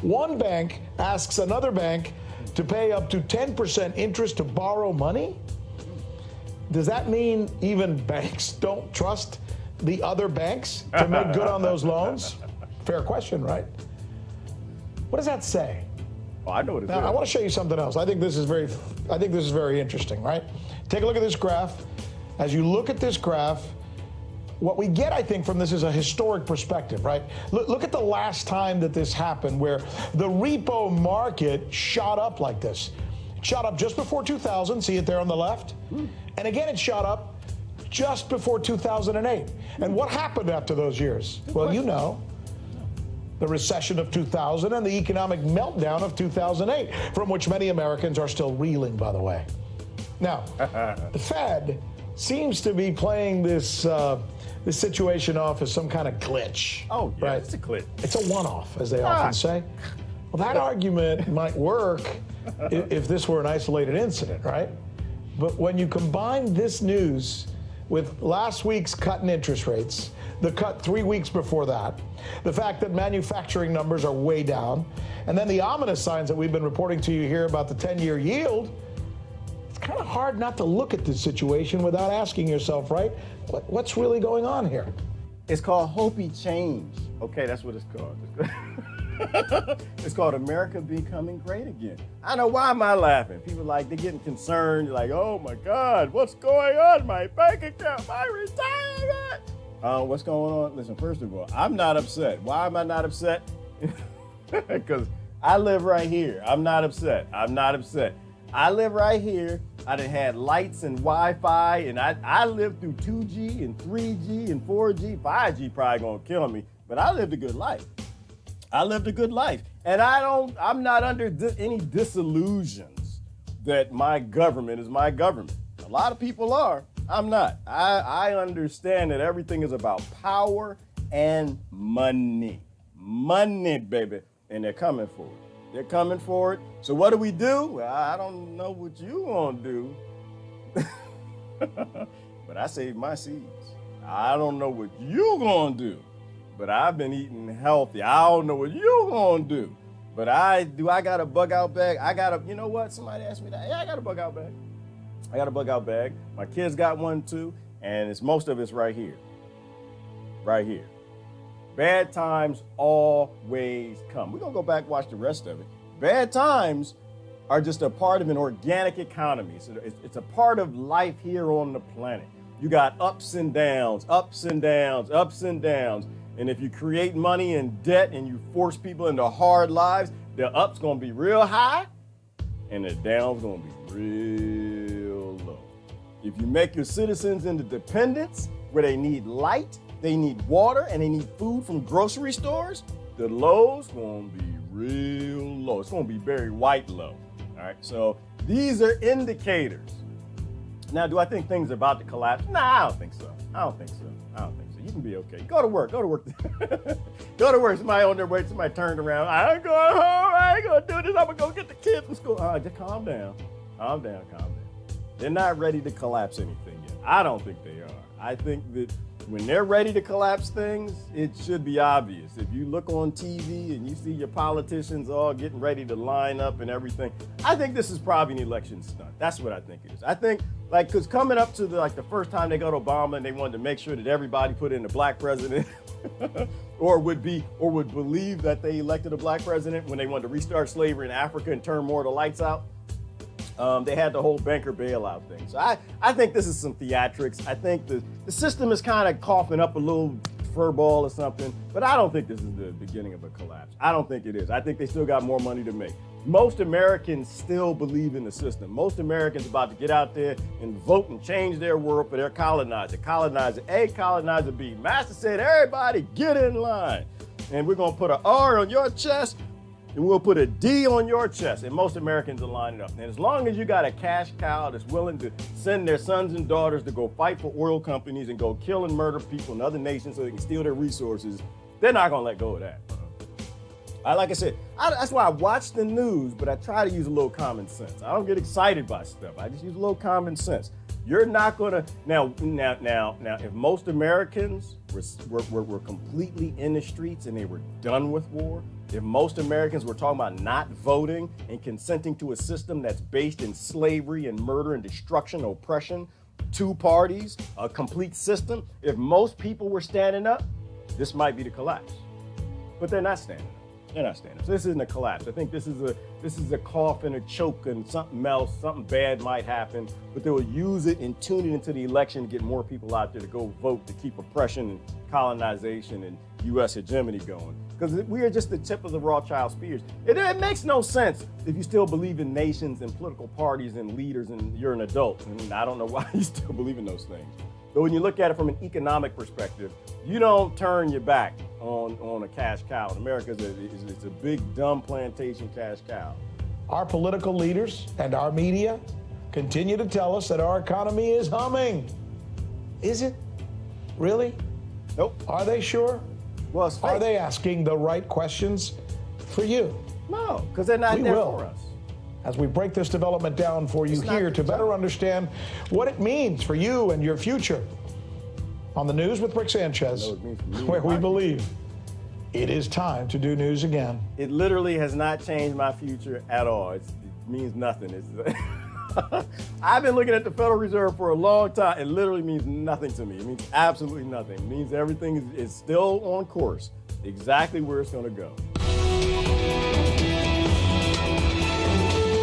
One bank asks another bank to pay up to 10% interest to borrow money? Does that mean even banks don't trust the other banks to make good on those loans? Fair question, right? What does that say? Oh, I know what it says. I want to show you something else. I think this is very interesting, right? Take a look at this graph. As you look at this graph, what we get, I think, from this is a historic perspective, right? Look at the last time that this happened, where the repo market shot up like this. It shot up just before 2000. See it there on the left? And again, it shot up just before 2008. And what happened after those years? Well, you know, the recession of 2000 and the economic meltdown of 2008, from which many Americans are still reeling, by the way. Now, the Fed seems to be playing this situation off as some kind of glitch. Oh, yeah, right? It's a glitch. It's a one-off, as they often say. Well, that argument might work if this were an isolated incident, right? But when you combine this news with last week's cut in interest rates, the cut 3 weeks before that, the fact that manufacturing numbers are way down, and then the ominous signs that we've been reporting to you here about the 10-year yield, it's kind of hard not to look at this situation without asking yourself, right, what's really going on here? It's called Hopi change. Okay, that's what it's called. It's called America becoming great again. I know, why am I laughing? People they're getting concerned, like, oh my God, what's going on? My bank account, my retirement. What's going on? Listen, first of all, I'm not upset. Why am I not upset? Because I live right here. I'm not upset. I live right here. I done had lights and Wi-Fi, and I lived through 2G and 3G and 4G. 5G probably gonna kill me, but I lived a good life. And I'm not under any disillusions that my government is my government. A lot of people are. I'm not. I understand that everything is about power and money. Money, baby. And they're coming for it. So what do we do? Well, I don't know what you gonna do. But I save my seeds. I don't know what you gonna do. But I've been eating healthy. I don't know what you gonna do. But I got a bug out bag. You know what? Somebody asked me that. Yeah, I got a bug out bag. My kids got one too. And most of it's right here. Bad times always come. We're gonna go back and watch the rest of it. Bad times are just a part of an organic economy. So it's a part of life here on the planet. You got ups and downs, ups and downs, ups and downs. And if you create money and debt and you force people into hard lives, the up's gonna be real high and the down's gonna be real low. If you make your citizens into dependents where they need light, they need water, and they need food from grocery stores, the low's gonna be real low. It's gonna be very white low. All right, so these are indicators. Now, do I think things are about to collapse? Nah, I don't think so. I don't think so. You can be okay. Go to work. Go to work. Go to work. Somebody on their way. Somebody turned around. I ain't going home. I ain't going to do this. I'm going to go get the kids from school. Just calm down. Calm down. They're not ready to collapse anything yet. I don't think they are. I think that when they're ready to collapse things, it should be obvious. If you look on TV and you see your politicians all getting ready to line up and everything, I think this is probably an election stunt. That's what I think it is. I think, because coming up to the first time they got Obama and they wanted to make sure that everybody put in a black president or would believe that they elected a black president when they wanted to restart slavery in Africa and turn more of the lights out. They had the whole banker bailout thing. So I think this is some theatrics. I think the system is kind of coughing up a little furball or something, but I don't think this is the beginning of a collapse. I don't think it is. I think they still got more money to make. Most Americans still believe in the system. Most Americans are about to get out there and vote and change their world for their colonizer. Colonizer A, colonizer B. Master said, everybody get in line. And we're going to put an R on your chest, and we'll put a D on your chest. And most Americans are lining up. And as long as you got a cash cow that's willing to send their sons and daughters to go fight for oil companies and go kill and murder people in other nations so they can steal their resources, they're not going to let go of that. Like I said, that's why I watch the news, but I try to use a little common sense. I don't get excited by stuff. I just use a little common sense. You're not gonna now. If most Americans were completely in the streets and they were done with war, if most Americans were talking about not voting and consenting to a system that's based in slavery and murder and destruction, oppression, two parties, a complete system, if most people were standing up, this might be the collapse. But they're not standing up. They're not standing up. So this isn't a collapse. I think this is a cough and a choke and something else, something bad might happen, but they will use it and tune it into the election to get more people out there to go vote to keep oppression and colonization and U.S. hegemony going. Because we are just the tip of the Rothschild spears. It makes no sense if you still believe in nations and political parties and leaders and you're an adult. And I don't know why you still believe in those things. But when you look at it from an economic perspective, you don't turn your back on a cash cow. In America, it's a big, dumb plantation cash cow. Our political leaders and our media continue to tell us that our economy is humming. Is it? Really? Nope. Are they sure? Well, it's fake. Are they asking the right questions for you? No, because they're not there for us. As we break this development down for you here to better understand what it means for you and your future. On the News with Rick Sanchez, where we believe it is time to do news again. It literally has not changed my future at all. It means nothing. I've been looking at the Federal Reserve for a long time. It literally means nothing to me. It means absolutely nothing. It means everything is still on course, exactly where it's going to go.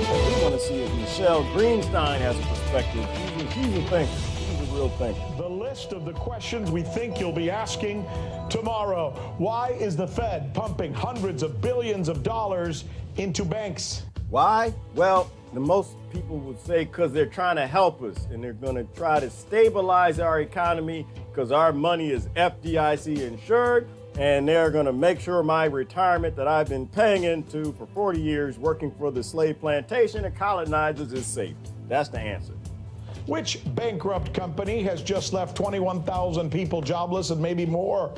We want to see if Michelle Greenstein has a perspective. She's a thinker. She's a real thinker. The list of the questions we think you'll be asking tomorrow. Why is the Fed pumping hundreds of billions of dollars into banks? Why? Well, the most people would say because they're trying to help us and they're going to try to stabilize our economy because our money is FDIC insured and they're going to make sure my retirement that I've been paying into for 40 years working for the slave plantation and colonizers is safe. That's the answer. Which bankrupt company has just left 21,000 people jobless and maybe more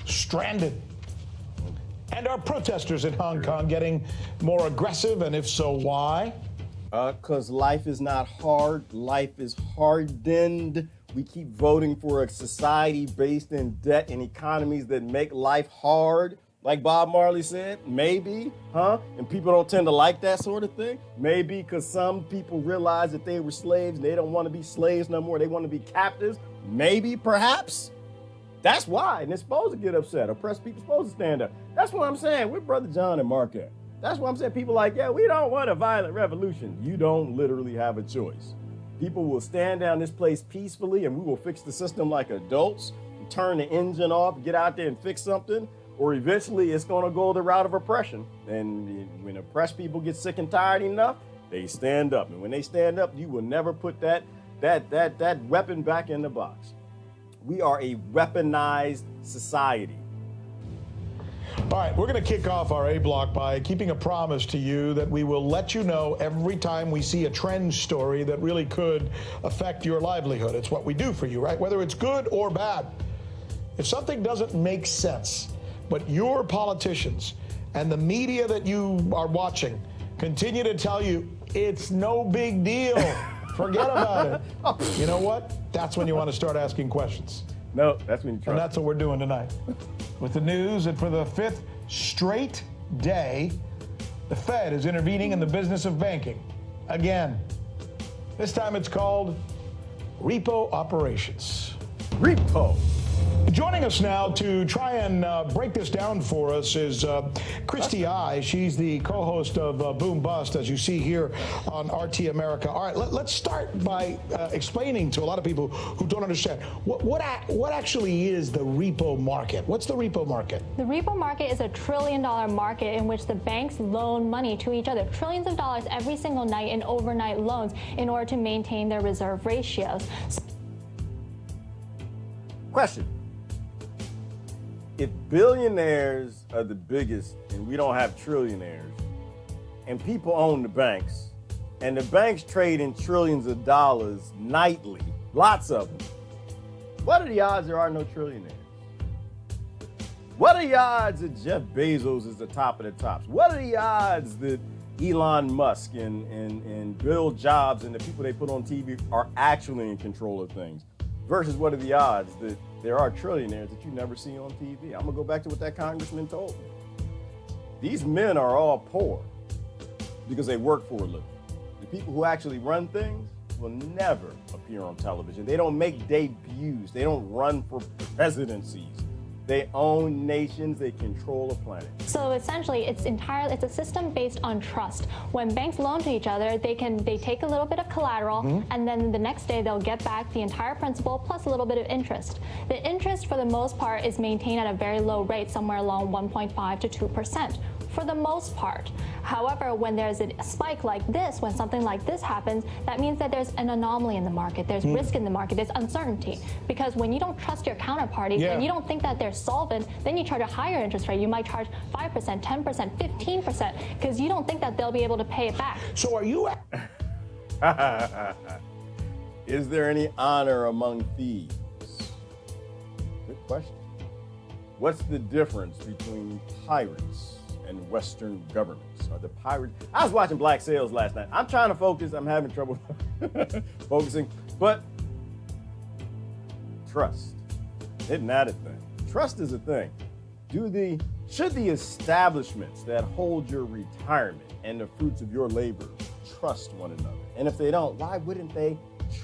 stranded? And are protesters in Hong Kong getting more aggressive, and if so, why? Because life is not hard. Life is hardened. We keep voting for a society based in debt and economies that make life hard. Like Bob Marley said, maybe, And people don't tend to like that sort of thing. Maybe because some people realize that they were slaves and they don't want to be slaves no more. They want to be captives. Maybe, perhaps. That's why. And they're supposed to get upset. Oppressed people are supposed to stand up. That's what I'm saying. Where Brother John and Mark at? That's why I'm saying people like, yeah, we don't want a violent revolution. You don't literally have a choice. People will stand down this place peacefully and we will fix the system like adults, turn the engine off, get out there and fix something, or eventually it's going to go the route of oppression. And when oppressed people get sick and tired enough, they stand up. And when they stand up, you will never put that weapon back in the box. We are a weaponized society. All right, we're going to kick off our A block by keeping a promise to you that we will let you know every time we see a trend story that really could affect your livelihood. It's what we do for you, right? Whether it's good or bad. If something doesn't make sense, but your politicians and the media that you are watching continue to tell you it's no big deal, forget about it. You know what? That's when you want to start asking questions. No, that's when you trust. And that's what we're doing tonight. With the news that for the 5th straight day, the Fed is intervening in the business of banking. Again. This time it's called repo operations. Repo. Joining us now to try and break this down for us is Christy I. She's the co-host of Boom Bust, as you see here on RT America. All right, let's start by explaining to a lot of people who don't understand what actually is the repo market. What's the repo market? The repo market is a $1 trillion market in which the banks loan money to each other, trillions of dollars every single night in overnight loans in order to maintain their reserve ratios. Question. If billionaires are the biggest and we don't have trillionaires, and people own the banks, and the banks trade in trillions of dollars nightly, lots of them, what are the odds there are no trillionaires? What are the odds that Jeff Bezos is the top of the tops? What are the odds that Elon Musk and Bill Jobs and the people they put on TV are actually in control of things? Versus what are the odds that there are trillionaires that you never see on TV? I'm gonna go back to what that congressman told me. These men are all poor because they work for a living. The people who actually run things will never appear on television. They don't make debuts. They don't run for presidencies. They own nations. They control a planet. So essentially, it's a system based on trust. When banks loan to each other, they take a little bit of collateral, and then the next day they'll get back the entire principal plus a little bit of interest. The interest, for the most part, is maintained at a very low rate, somewhere along 1.5 to 2%. For the most part. However, when there's a spike like this, when something like this happens, that means that there's an anomaly in the market, there's risk in the market, there's uncertainty. Because when you don't trust your counterparty, and you don't think that they're solvent, then you charge a higher interest rate. You might charge 5%, 10%, 15%, because you don't think that they'll be able to pay it back. So are you... Is there any honor among thieves? Good question. What's the difference between pirates and Western governments? Are the pirates... I was watching Black Sails last night. I'm trying to focus. I'm having trouble focusing. But trust. Isn't that a thing? Trust is a thing. Should the establishments that hold your retirement and the fruits of your labor trust one another? And if they don't, why wouldn't they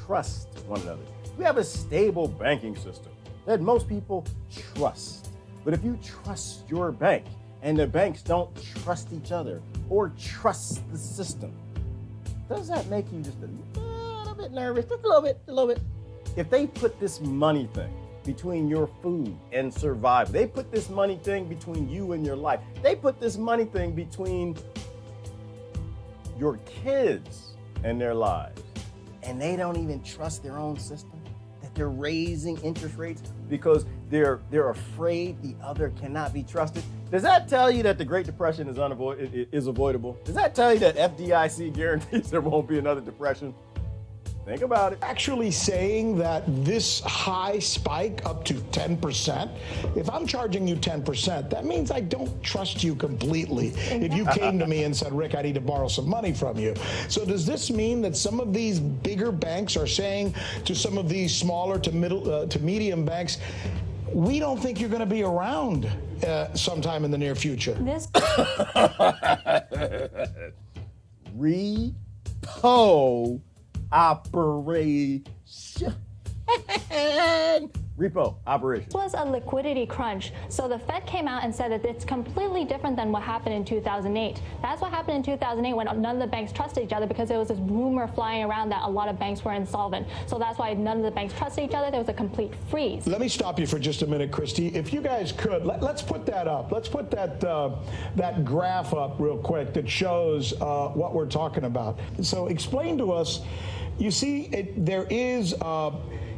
trust one another? We have a stable banking system that most people trust. But if you trust your bank, and the banks don't trust each other or trust the system, does that make you just a little bit nervous? Just a little bit. If they put this money thing between your food and survival, they put this money thing between you and your life, they put this money thing between your kids and their lives, and they don't even trust their own system, that they're raising interest rates because they're afraid the other cannot be trusted. Does that tell you that the Great Depression is avoidable? Does that tell you that FDIC guarantees there won't be another depression? Think about it. Actually saying that this high spike up to 10%, if I'm charging you 10%, that means I don't trust you completely. If you came to me and said, Rick, I need to borrow some money from you. So does this mean that some of these bigger banks are saying to some of these smaller to middle to medium banks, we don't think you're going to be around sometime in the near future? This repo operation. Repo operation. This was a liquidity crunch. So the Fed came out and said that it's completely different than what happened in 2008. That's what happened in 2008 when none of the banks trusted each other, because there was this rumor flying around that a lot of banks were insolvent. So that's why none of the banks trusted each other. There was a complete freeze. Let me stop you for just a minute, Christy. If you guys could, let's put that up. Let's put that that graph up real quick that shows what we're talking about. So explain to us, you see, there is...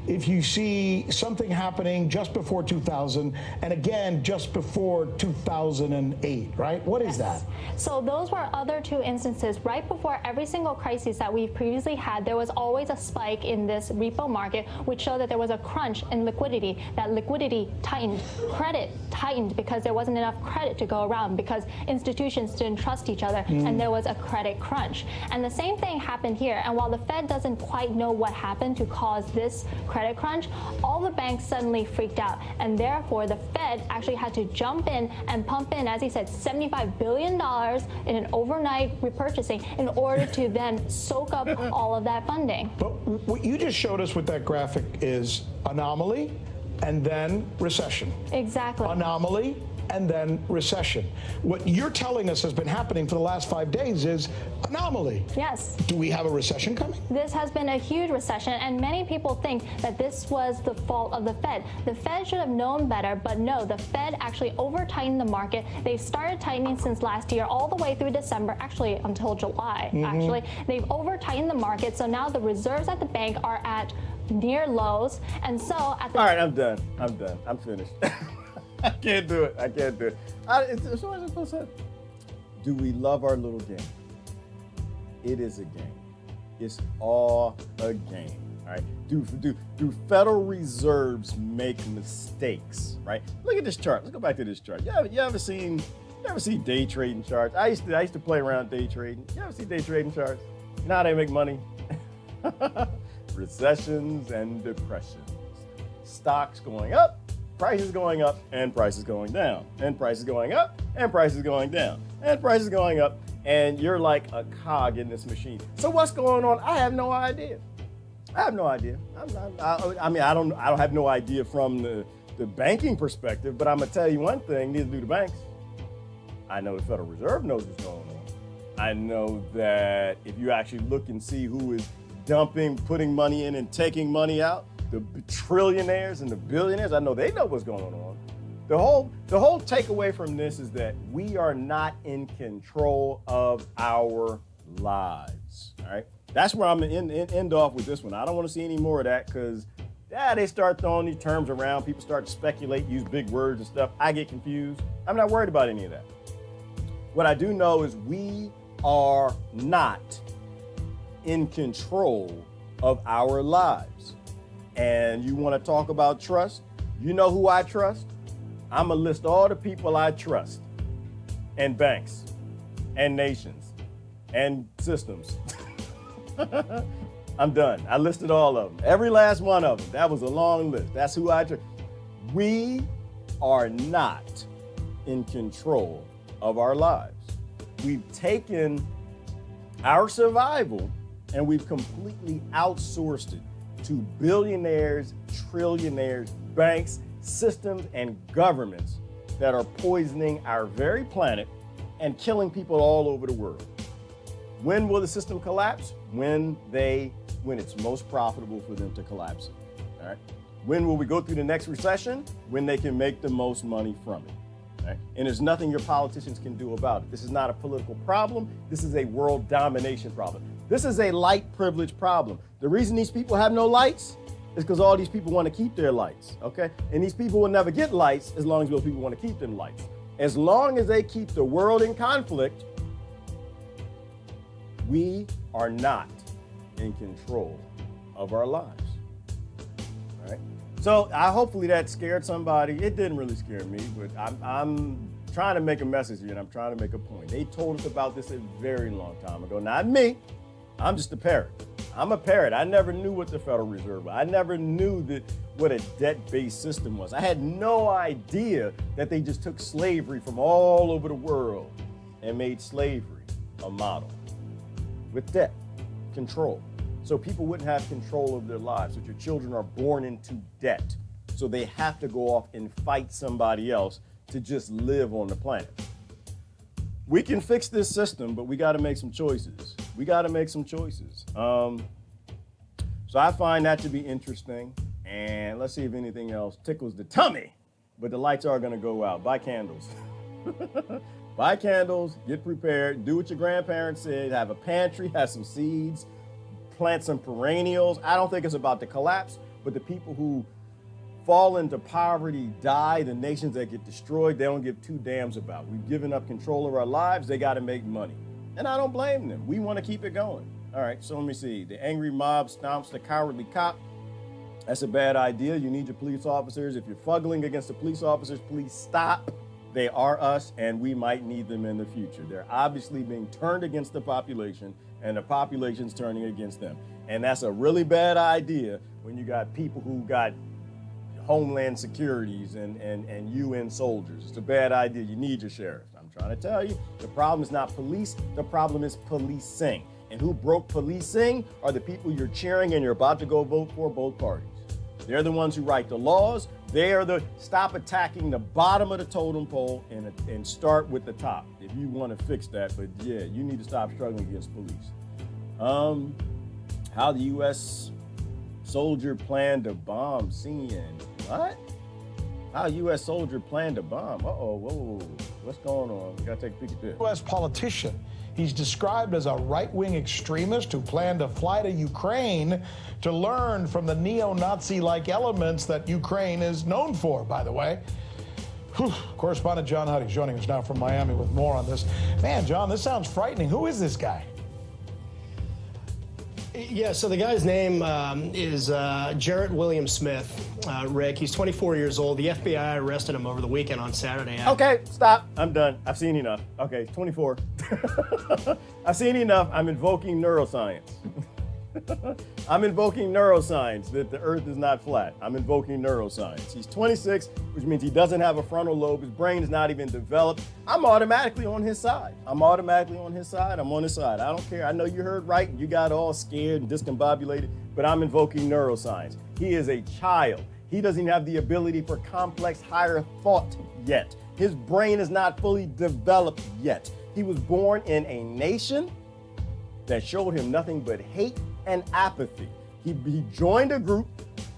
if you see something happening just before 2000 and again just before 2008, right? What is that? So those were other two instances. Right before every single crisis that we've previously had, there was always a spike in this repo market, which showed that there was a crunch in liquidity. That liquidity tightened, credit tightened because there wasn't enough credit to go around, because institutions didn't trust each other, and there was a credit crunch. And the same thing happened here. And while the Fed doesn't quite know what happened to cause this credit crunch, all the banks suddenly freaked out, and therefore the Fed actually had to jump in and pump in, as he said, $75 billion in an overnight repurchasing in order to then soak up all of that funding. But what you just showed us with that graphic is anomaly and then recession. Exactly. Anomaly and then recession. What you're telling us has been happening for the last 5 days is anomaly. Yes. Do we have a recession coming? This has been a huge recession, and many people think that this was the fault of the Fed. The Fed should have known better, but no, the Fed actually over-tightened the market. They started tightening since last year all the way through December, actually until July, actually. They've over-tightened the market, so now the reserves at the bank are at near lows, and so at the... All right, I'm done. I'm finished. I can't do it. It's what I was supposed to say. Do we love our little game? It is a game. It's all a game. All right. Do Federal Reserves make mistakes? Right. Look at this chart. Let's go back to this chart. You ever see day trading charts? I used to play around day trading. You ever see day trading charts? You know how they make money? Recessions and depressions. Stocks going up. Prices going up and prices going down, and prices going up and prices going down, and prices going up, and you're like a cog in this machine. So what's going on? I have no idea. I don't have no idea from the banking perspective, but I'm gonna tell you one thing: neither do the banks. I know the Federal Reserve knows what's going on. I know that if you actually look and see who is dumping, putting money in, and taking money out, the trillionaires and the billionaires, I know they know what's going on. The whole takeaway from this is that we are not in control of our lives. All right, that's where I'm gonna end off with this one. I don't want to see any more of that, because they start throwing these terms around. People start to speculate, use big words and stuff. I get confused. I'm not worried about any of that. What I do know is we are not in control of our lives. And you want to talk about trust? You know who I trust? I'm going to list all the people I trust, and banks, and nations, and systems. I'm done. I listed all of them. Every last one of them. That was a long list. That's who I trust. We are not in control of our lives. We've taken our survival and we've completely outsourced it to billionaires, trillionaires, banks, systems, and governments that are poisoning our very planet and killing people all over the world. When will the system collapse? When it's most profitable for them to collapse it. All right. When will we go through the next recession? When they can make the most money from it. Right? And there's nothing your politicians can do about it. This is not a political problem. This is a world domination problem. This is a light privilege problem. The reason these people have no lights is because all these people want to keep their lights, okay? And these people will never get lights as long as those people want to keep them lights. As long as they keep the world in conflict, we are not in control of our lives, all right? So hopefully that scared somebody. It didn't really scare me, but I'm trying to make a message here, and I'm trying to make a point. They told us about this a very long time ago. Not me. I'm just a parrot. I'm a parrot. I never knew what the Federal Reserve was. I never knew what a debt-based system was. I had no idea that they just took slavery from all over the world and made slavery a model with debt control. so people wouldn't have control of their lives, so your children are born into debt. So they have to go off and fight somebody else to just live on the planet. We can fix this system, but we got to make some choices. We got to make some choices. So I find that to be interesting. And let's see if anything else tickles the tummy. But the lights are going to go out. Buy candles. Buy candles, get prepared, do what your grandparents said, have a pantry, have some seeds, plant some perennials. I don't think it's about the collapse, but the people who fall into poverty die, the nations that get destroyed, they don't give two damns about. We've given up control of our lives, they got to make money. And I don't blame them. We want to keep it going. All right, so let me see. The angry mob stomps the cowardly cop. That's a bad idea. You need your police officers. If you're fuggling against the police officers, please stop. They are us, and we might need them in the future. They're obviously being turned against the population, and the population's turning against them. And that's a really bad idea when you got people who got Homeland Securities and UN soldiers. It's a bad idea. You need your sheriffs. I'm trying to tell you, the problem is not police. The problem is policing. And who broke policing are the people you're cheering and you're about to go vote for, both parties. They're the ones who write the laws. They're the stop attacking the bottom of the totem pole and start with the top if you want to fix that. But yeah, you need to stop struggling against police. How the U.S. soldier planned to bomb CNN. What? How a U.S. soldier planned to bomb? Uh-oh, whoa, what's going on? We gotta take a peek at this. U.S. politician. He's described as a right-wing extremist who planned to fly to Ukraine to learn from the neo-Nazi-like elements that Ukraine is known for, by the way. Whew. Correspondent John Huddy joining us now from Miami with more on this. Man, John, this sounds frightening. Who is this guy? Yeah, so the guy's name is Jarrett William Smith, Rick. He's 24 years old. The FBI arrested him over the weekend on Saturday. Okay, stop. I'm done. I've seen enough. Okay, 24. I've seen enough. I'm invoking neuroscience. I'm invoking neuroscience, that the earth is not flat. I'm invoking neuroscience. He's 26, which means he doesn't have a frontal lobe. His brain is not even developed. I'm automatically on his side. I'm on his side. I don't care. I know you heard right and you got all scared and discombobulated, but I'm invoking neuroscience. He is a child. He doesn't have the ability for complex higher thought yet. His brain is not fully developed yet. He was born in a nation that showed him nothing but hate and apathy. He joined a group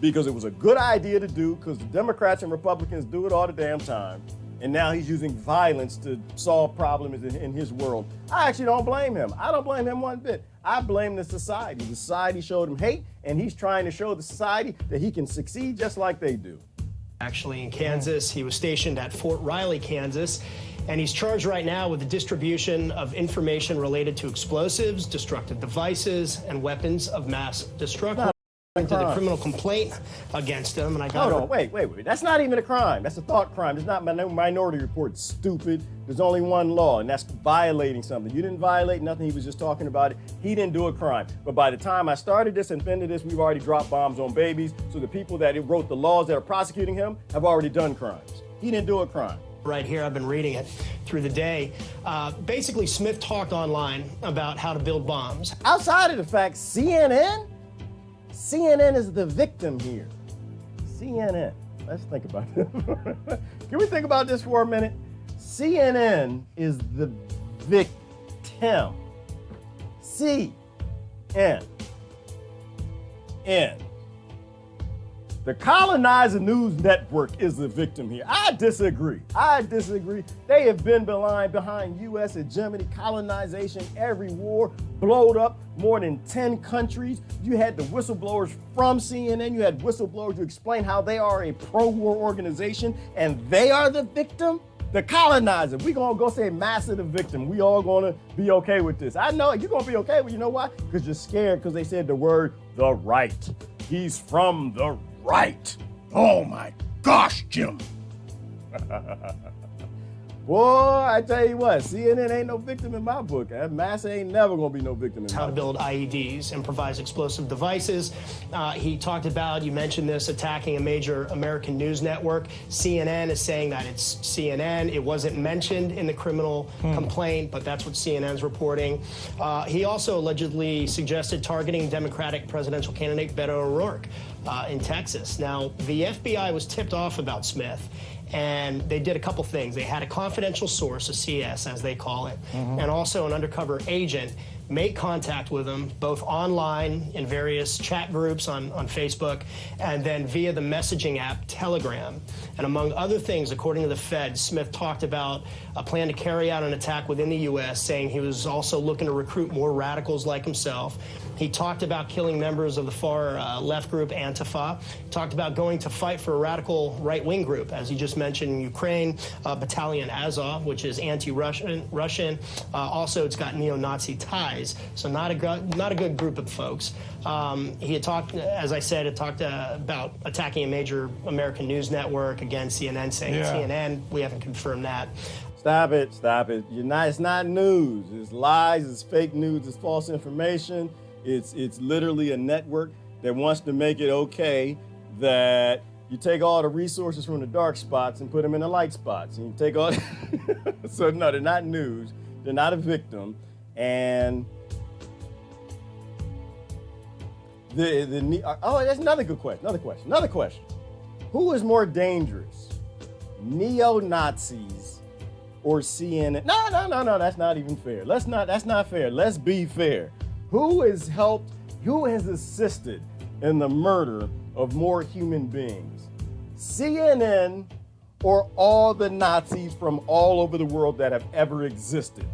because it was a good idea to do, because the Democrats and Republicans do it all the damn time. And now he's using violence to solve problems in his world. I actually don't blame him. I don't blame him one bit. I blame the society. The society showed him hate, and he's trying to show the society that he can succeed just like they do. Actually, in Kansas, he was stationed at Fort Riley, Kansas. And he's charged right now with the distribution of information related to explosives, destructive devices, and weapons of mass destruction. To the criminal complaint against him, and I got Hold on, wait. That's not even a crime. That's a thought crime. It's not Minority Report, stupid. There's only one law, and that's violating something. You didn't violate nothing. He was just talking about it. He didn't do a crime. But by the time I started this and finished this, we've already dropped bombs on babies. So the people that wrote the laws that are prosecuting him have already done crimes. He didn't do a crime. Right here, I've been reading it through the day. Basically, Smith talked online about how to build bombs. Outside of the fact, CNN is the victim here. CNN. Let's think about this. Can we think about this for a minute? CNN is the victim. CNN. The colonizer news network is the victim here. I disagree. They have been behind U.S. hegemony, colonization, every war, blowed up more than 10 countries. You had the whistleblowers from CNN. You had whistleblowers who explain how they are a pro-war organization, and they are the victim. The colonizer. We're going to go say Massa the victim. We all going to be okay with this. I know you're going to be okay with, you know why? Because you're scared because they said the word the right. He's from the right. Oh my gosh, Jim. Boy, I tell you what, CNN ain't no victim in my book. Massa ain't never gonna be no victim in my book. How to build IEDs, improvised explosive devices. He talked about, you mentioned this, attacking a major American news network. CNN is saying that it's CNN. It wasn't mentioned in the criminal complaint, but that's what CNN's reporting. He also allegedly suggested targeting Democratic presidential candidate Beto O'Rourke in Texas. Now, the FBI was tipped off about Smith, and they did a couple things. They had a confidential source, a CS as they call it, and also an undercover agent make contact with him, both online in various chat groups on Facebook, and then via the messaging app Telegram. And among other things, according to the Fed, Smith talked about a plan to carry out an attack within the U.S., saying he was also looking to recruit more radicals like himself. He talked about killing members of the far left group Antifa. Talked about going to fight for a radical right-wing group, as he just mentioned, in Ukraine, Battalion Azov, which is anti-Russian. Also, it's got neo-Nazi ties, so not a good group of folks. He had talked, as I said, about attacking a major American news network. Again, CNN saying CNN. We haven't confirmed that. Stop it, stop it. It's not news. It's lies, it's fake news, it's false information. It's literally a network that wants to make it okay that you take all the resources from the dark spots and put them in the light spots. And you take all, so no, they're not news. They're not a victim. And that's another good question. Another question. Who is more dangerous, neo-Nazis or CNN? No, that's not even fair. That's not fair. Let's be fair. Who has assisted in the murder of more human beings? CNN or all the Nazis from all over the world that have ever existed?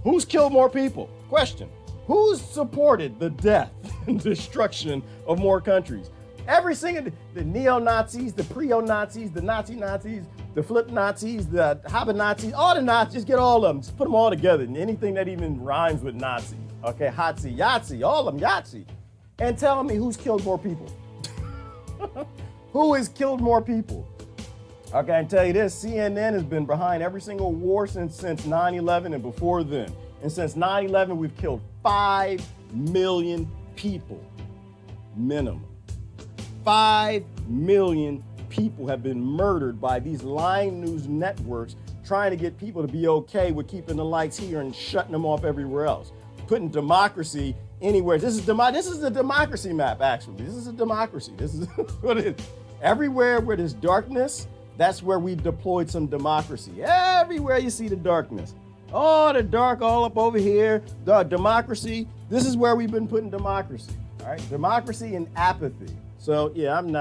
Who's killed more people? Question. Who's supported the death and destruction of more countries? Every single, the neo-Nazis, the pre-Nazis, the Nazis, the flip Nazis, the Haba Nazis, all the Nazis, just get all of them, just put them all together, and anything that even rhymes with Nazi. Okay, Hatsi, Yahtzee, all of them, Yahtzee. And tell me who's killed more people. Who has killed more people? Okay, I can tell you this, CNN has been behind every single war since 9/11 and before then. And since 9/11, we've killed 5 million people, minimum. 5 million people have been murdered by these lying news networks trying to get people to be okay with keeping the lights here and shutting them off everywhere else. Putting democracy anywhere. This is the democracy map, actually. This is a democracy. This is what it is. Everywhere where there's darkness, that's where we deployed some democracy. Everywhere you see the darkness. Oh, the dark all up over here. The democracy. This is where we've been putting democracy. All right, democracy and apathy. So yeah, I'm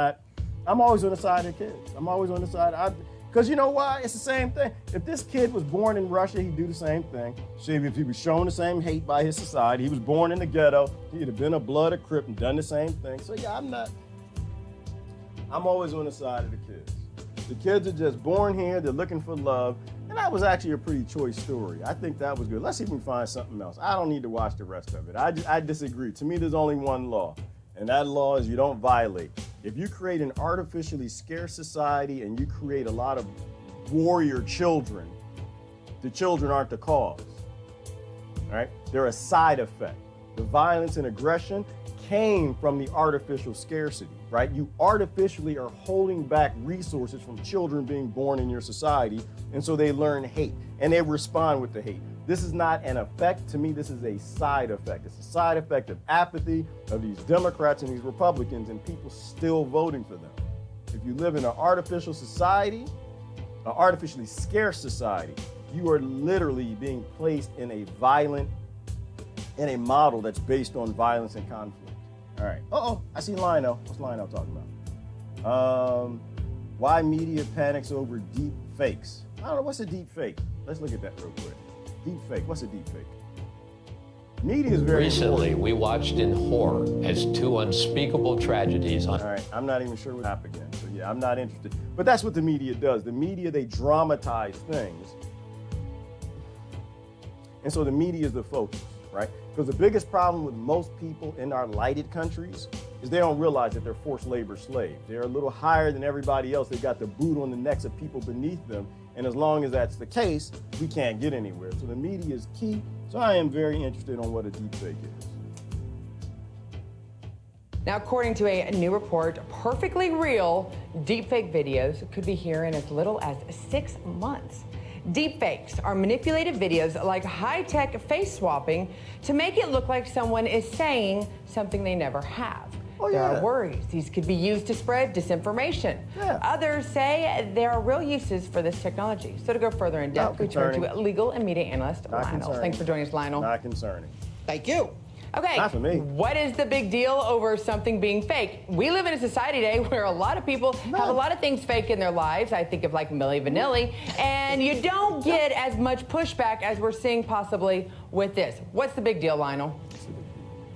always on the side of the kids. I'm always on the side. Because you know why? It's the same thing. If this kid was born in Russia, he'd do the same thing. See, if he was shown the same hate by his society, he was born in the ghetto, he'd have been a blood, a crip, and done the same thing. So yeah, I'm always on the side of the kids. The kids are just born here, they're looking for love, and that was actually a pretty choice story. I think that was good. Let's see if we can find something else. I don't need to watch the rest of it. I disagree. To me, there's only one law, and that law is you don't violate. If you create an artificially scarce society and you create a lot of warrior children, the children aren't the cause, all right? They're a side effect. The violence and aggression came from the artificial scarcity, right? You artificially are holding back resources from children being born in your society, and so they learn hate, and they respond with the hate. This is not an effect. To me, this is a side effect. It's a side effect of apathy of these Democrats and these Republicans and people still voting for them. If you live in an artificial society, an artificially scarce society, you are literally being placed in a model that's based on violence and conflict. All right. I see Lionel. What's Lionel talking about? Why media panics over deep fakes. I don't know. What's a deep fake? Let's look at that real quick. Deep fake. What's a deep fake? Media is very Recently, important. we watched in horror as two unspeakable tragedies on... All right, I'm not even sure what happened again. So yeah, I'm not interested. But that's what the media does. The media, they dramatize things. And so the media is the focus, right? Because the biggest problem with most people in our lighted countries is they don't realize that they're forced labor slaves. They're a little higher than everybody else. They've got the boot on the necks of people beneath them. And as long as that's the case, we can't get anywhere. So the media is key. So I am very interested on what a deepfake is. Now, according to a new report, perfectly real deepfake videos could be here in as little as 6 months. Deepfakes are manipulated videos like high-tech face swapping to make it look like someone is saying something they never have. Oh, There yeah. are worries these could be used to spread disinformation. Yeah. Others say there are real uses for this technology. So to go further in depth, Not we turn to concerning. legal and media analyst Not Lionel. concerning. Thanks for joining us, Lionel. Not concerning. Thank you. Okay, Not for me. what is the big deal over something being fake? We live in a society today where a lot of people have a lot of things fake in their lives. I think of like Milli Vanilli, and you don't get as much pushback as we're seeing possibly with this. What's the big deal, Lionel?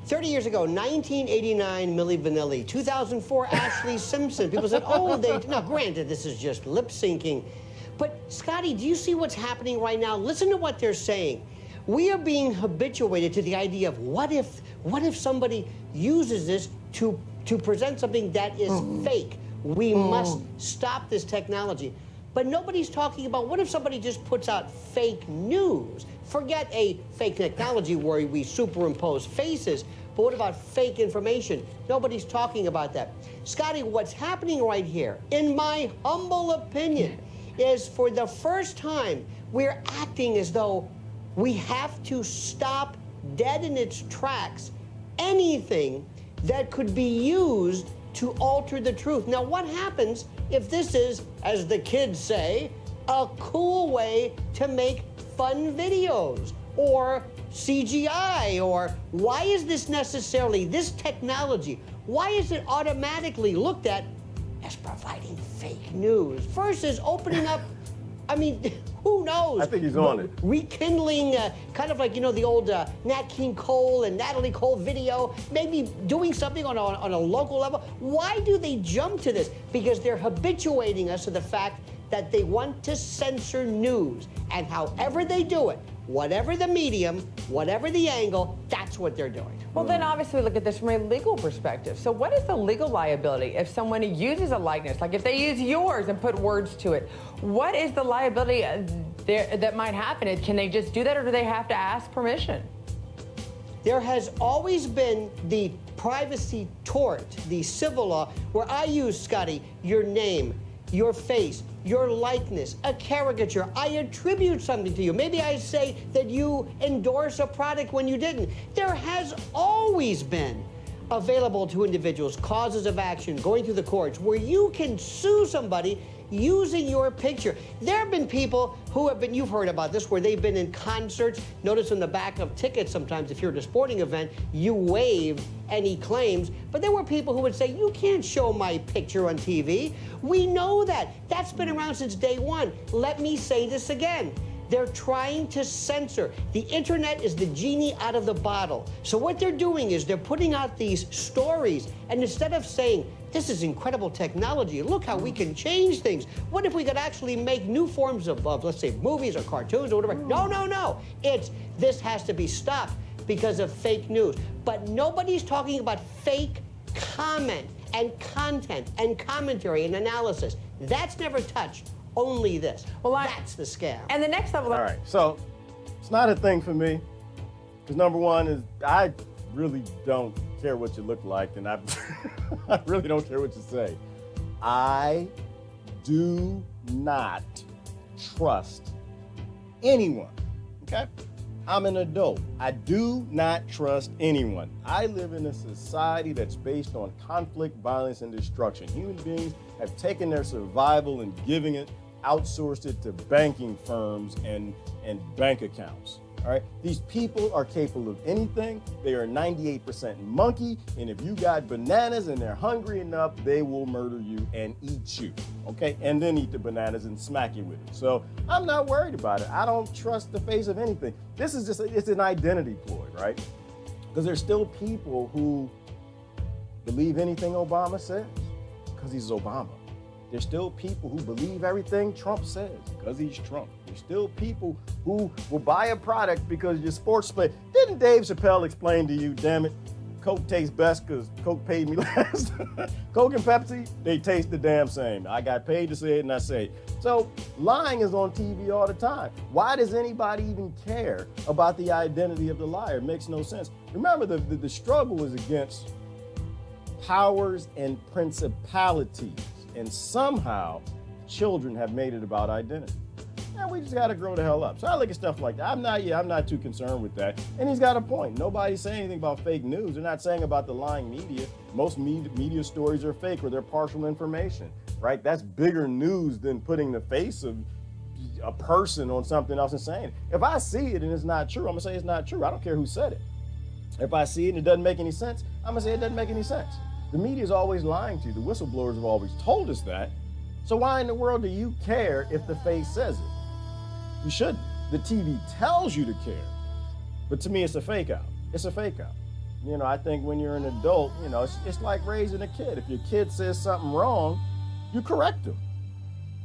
30 years ago, 1989, Milli Vanilli. 2004, Ashley Simpson. People said, oh, now granted, this is just lip syncing. But Scotty, do you see what's happening right now? Listen to what they're saying. We are being habituated to the idea of what if somebody uses this to present something that is fake? We must stop this technology. But nobody's talking about what if somebody just puts out fake news? Forget a fake technology where we superimpose faces, but what about fake information? Nobody's talking about that. Scotty, what's happening right here, in my humble opinion, is for the first time, we're acting as though we have to stop dead in its tracks anything that could be used to alter the truth. Now, what happens if this is, as the kids say, a cool way to make fun videos or CGI? Or why is this necessarily, this technology, why is it automatically looked at as providing fake news versus opening up, I mean, who knows? I think he's on it. Rekindling, kind of like, you know, the old Nat King Cole and Natalie Cole video, maybe doing something on a local level. Why do they jump to this? Because they're habituating us to the fact that they want to censor news. And however they do it, whatever the medium, whatever the angle, that's what they're doing. Well, then obviously we look at this from a legal perspective. So what is the legal liability if someone uses a likeness? Like if they use yours and put words to it, what is the liability that might happen? Can they just do that, or do they have to ask permission? There has always been the privacy tort, the civil law, where I use, Scotty, your name, your face, your likeness, a caricature. I attribute something to you. Maybe I say that you endorse a product when you didn't. There has always been available to individuals causes of action going through the courts where you can sue somebody using your picture. There have been people who have been, you've heard about this, where they've been in concerts. Notice on the back of tickets sometimes, if you're at a sporting event, you waive any claims. But there were people who would say, you can't show my picture on TV. We know that. That's been around since day one. Let me say this again. They're trying to censor. The internet is the genie out of the bottle. So what they're doing is they're putting out these stories, and instead of saying, this is incredible technology, look how we can change things. What if we could actually make new forms of let's say, movies or cartoons or whatever? No, no, no. It's, this has to be stopped because of fake news. But nobody's talking about fake comment and content and commentary and analysis. That's never touched. Only this. Well, that's the scam. And the next level. All right, so it's not a thing for me. Because number one is I really don't care what you look like, and I really don't care what you say. I do not trust anyone, okay? I'm an adult. I do not trust anyone. I live in a society that's based on conflict, violence, and destruction. Human beings have taken their survival and giving it, outsourced it to banking firms and bank accounts. All right, these people are capable of anything. They are 98% monkey, and if you got bananas and they're hungry enough, they will murder you and eat you, okay? And then eat the bananas and smack you with it. So I'm not worried about it. I don't trust the face of anything. This is just, it's an identity ploy, right? Because there's still people who believe anything Obama says because he's Obama. There's still people who believe everything Trump says because he's Trump. There's still people who will buy a product because your sports play. Didn't Dave Chappelle explain to you, damn it? Coke tastes best because Coke paid me last. Coke and Pepsi, they taste the damn same. I got paid to say it and I say it. So lying is on TV all the time. Why does anybody even care about the identity of the liar? It makes no sense. Remember, the struggle is against powers and principalities. And somehow, children have made it about identity. And we just got to grow the hell up. So I look at stuff like that. I'm not too concerned with that. And he's got a point. Nobody's saying anything about fake news. They're not saying about the lying media. Most media stories are fake or they're partial information, right? That's bigger news than putting the face of a person on something else and saying it. If I see it and it's not true, I'm going to say it's not true. I don't care who said it. If I see it and it doesn't make any sense, I'm going to say it doesn't make any sense. The media is always lying to you. The whistleblowers have always told us that. So why in the world do you care if the face says it? You shouldn't. The TV tells you to care. But to me, it's a fake out. It's a fake out. You know, I think when you're an adult, you know, it's like raising a kid. If your kid says something wrong, you correct them.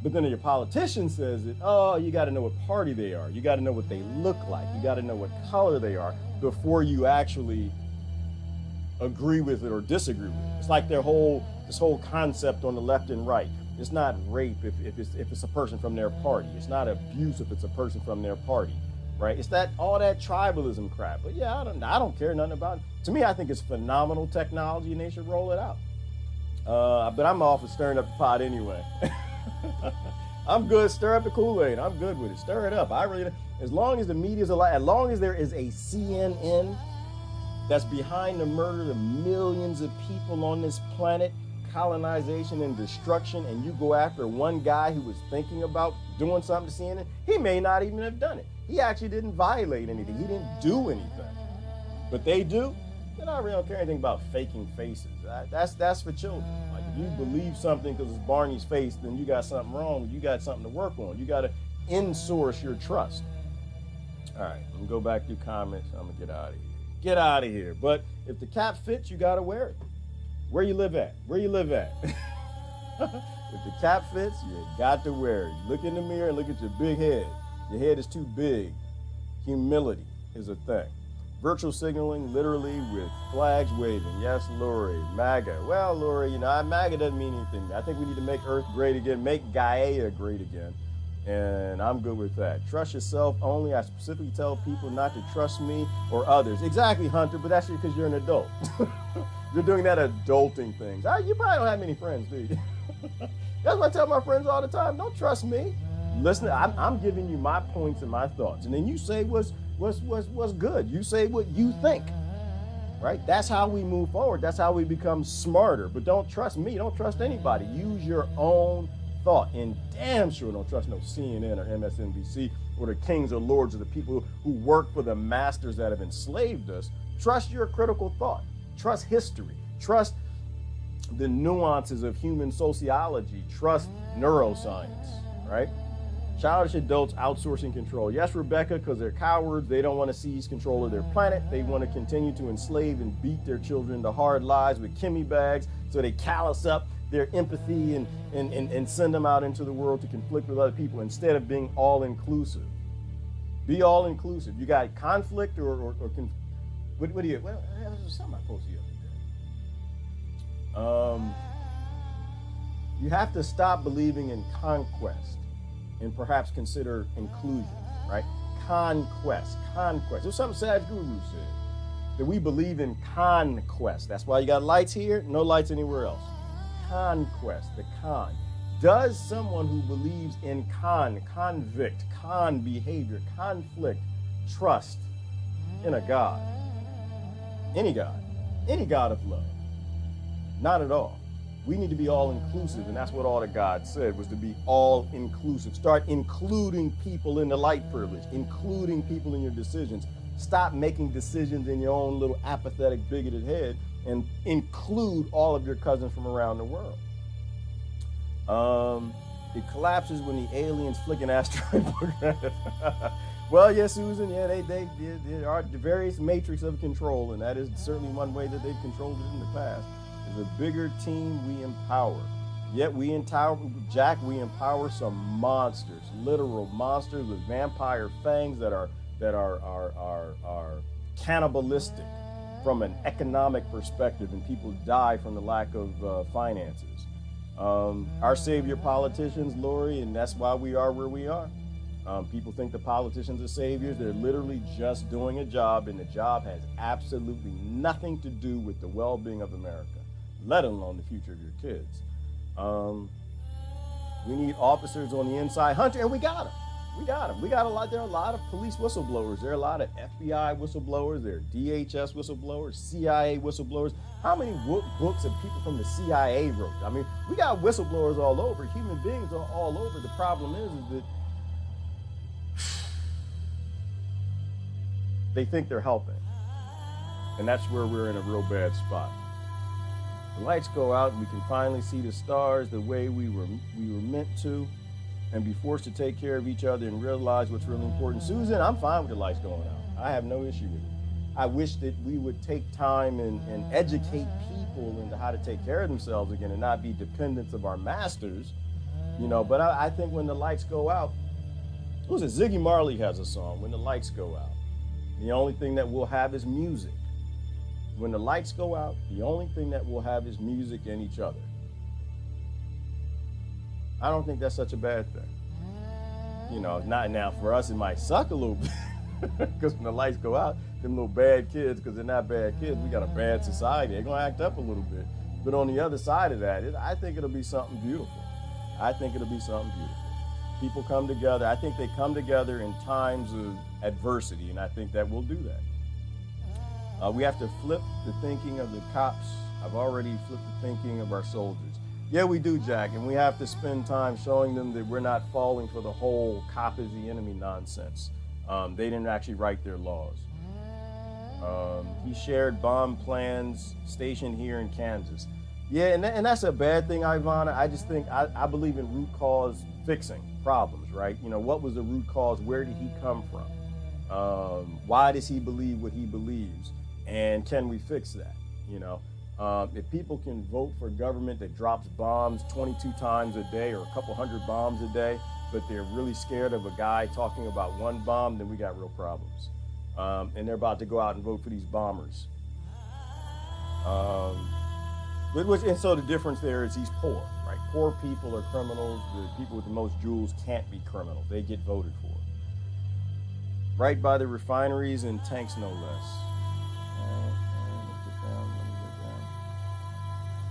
But then if your politician says it, oh, you got to know what party they are. You got to know what they look like. You got to know what color they are before you actually agree with it or disagree with it. It's like this whole concept on the left and right. It's not rape if it's a person from their party. It's not abuse if it's a person from their party, right? It's that all that tribalism crap. But yeah, I don't care nothing about it. To me, I think it's phenomenal technology and they should roll it out. But I'm off of stirring up the pot anyway. I'm good. Stir up the Kool-Aid. I'm good with it. Stir it up. As long as the media's alive, as long as there is a CNN that's behind the murder of millions of people on this planet, colonization and destruction, and you go after one guy who was thinking about doing something to CNN, he may not even have done it. He actually didn't violate anything. He didn't do anything. But they do, then I really don't care anything about faking faces. That's for children. Like if you believe something because it's Barney's face, then you got something wrong. You got something to work on. You got to in-source your trust. All right, let me go back through comments. I'm gonna get out of here. Get out of here. But if the cap fits, you got to wear it. Where you live at? Where you live at? If the cap fits, you got to wear it. You look in the mirror and look at your big head. Your head is too big. Humility is a thing. Virtual signaling, literally with flags waving. Yes, Lori. MAGA. Well, Lori, you know, MAGA doesn't mean anything. I think we need to make Earth great again, make Gaia great again. And I'm good with that. Trust yourself only. I specifically tell people not to trust me or others. Exactly, Hunter, but that's because you're an adult. You're doing that adulting thing. You probably don't have many friends, do you? That's what I tell my friends all the time. Don't trust me. Listen, I'm giving you my points and my thoughts. And then you say what's good. You say what you think. Right? That's how we move forward. That's how we become smarter. But don't trust me. Don't trust anybody. Use your own thought. And damn sure don't trust no CNN or MSNBC or the kings or lords of the people who work for the masters that have enslaved us. Trust your critical thought. Trust history. Trust the nuances of human sociology. Trust neuroscience, right? Childish adults outsourcing control. Yes, Rebecca, because they're cowards. They don't want to seize control of their planet. They want to continue to enslave and beat their children into hard lives with Kimmy bags so they callous up their empathy and send them out into the world to conflict with other people instead of being all-inclusive. Be all-inclusive. You got conflict or what do you, well, there's something I posted the other day. You have to stop believing in conquest and perhaps consider inclusion, right? Conquest. There's something Saj Guru said, that we believe in conquest. That's why you got lights here, no lights anywhere else. Conquest, the con. Does someone who believes in convict, con behavior, conflict, trust in a God? Any God of love? Not at all. We need to be all-inclusive, and that's what all the God said, was to be all-inclusive. Start including people in the light privilege, including people in your decisions. Stop making decisions in your own little apathetic, bigoted head, and include all of your cousins from around the world. It collapses when the aliens flick an asteroid. Well, yes, Susan, yeah, they are the various matrix of control, and that is certainly one way that they've controlled it in the past. Is a bigger team we empower. Yet we empower, Jack, we empower some monsters, literal monsters with vampire fangs that are cannibalistic from an economic perspective, and people die from the lack of finances. Our savior politicians, Lori, and that's why we are where we are. People think the politicians are saviors. They're literally just doing a job, and the job has absolutely nothing to do with the well-being of America, let alone the future of your kids. We need officers on the inside, Hunter, and we got them. We got them. We got a lot. There are a lot of police whistleblowers. There are a lot of FBI whistleblowers. There are DHS whistleblowers, CIA whistleblowers. How many books have people from the CIA wrote? I mean, we got whistleblowers all over. Human beings are all over. The problem is that they think they're helping. And that's where we're in a real bad spot. The lights go out and we can finally see the stars the way we were meant to, and be forced to take care of each other and realize what's really important. Susan, I'm fine with the lights going out. I have no issue with it. I wish that we would take time and educate people into how to take care of themselves again and not be dependents of our masters, you know. But I think when the lights go out, who's it? Ziggy Marley has a song, When the Lights Go Out. The only thing that we'll have is music. When the lights go out, the only thing that we'll have is music and each other. I don't think that's such a bad thing. You know, not now for us, it might suck a little bit because when the lights go out, them little bad kids, because they're not bad kids, we got a bad society. They're gonna act up a little bit. But on the other side of that, I think it'll be something beautiful. I think it'll be something beautiful. People come together. I think they come together in times of adversity, and I think that we'll do that. We have to flip the thinking of the cops. I've already flipped the thinking of our soldiers. Yeah, we do, Jack, and we have to spend time showing them that we're not falling for the whole cop is the enemy nonsense. They didn't actually write their laws. He shared bomb plans stationed here in Kansas. Yeah, and that's a bad thing, Ivana. I just think, I believe in root cause fixing problems, right? You know, what was the root cause? Where did he come from? Why does he believe what he believes? And can we fix that, you know? If people can vote for government that drops bombs 22 times a day or a couple hundred bombs a day, but they're really scared of a guy talking about one bomb, then we got real problems. And they're about to go out and vote for these bombers. And so the difference there is he's poor, right? Poor people are criminals. The people with the most jewels can't be criminals. They get voted for. Right by the refineries and tanks, no less.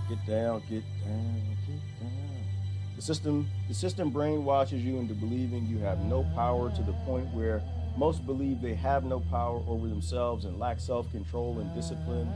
Get down. The system brainwashes you into believing you have no power, to the point where most believe they have no power over themselves and lack self-control and discipline,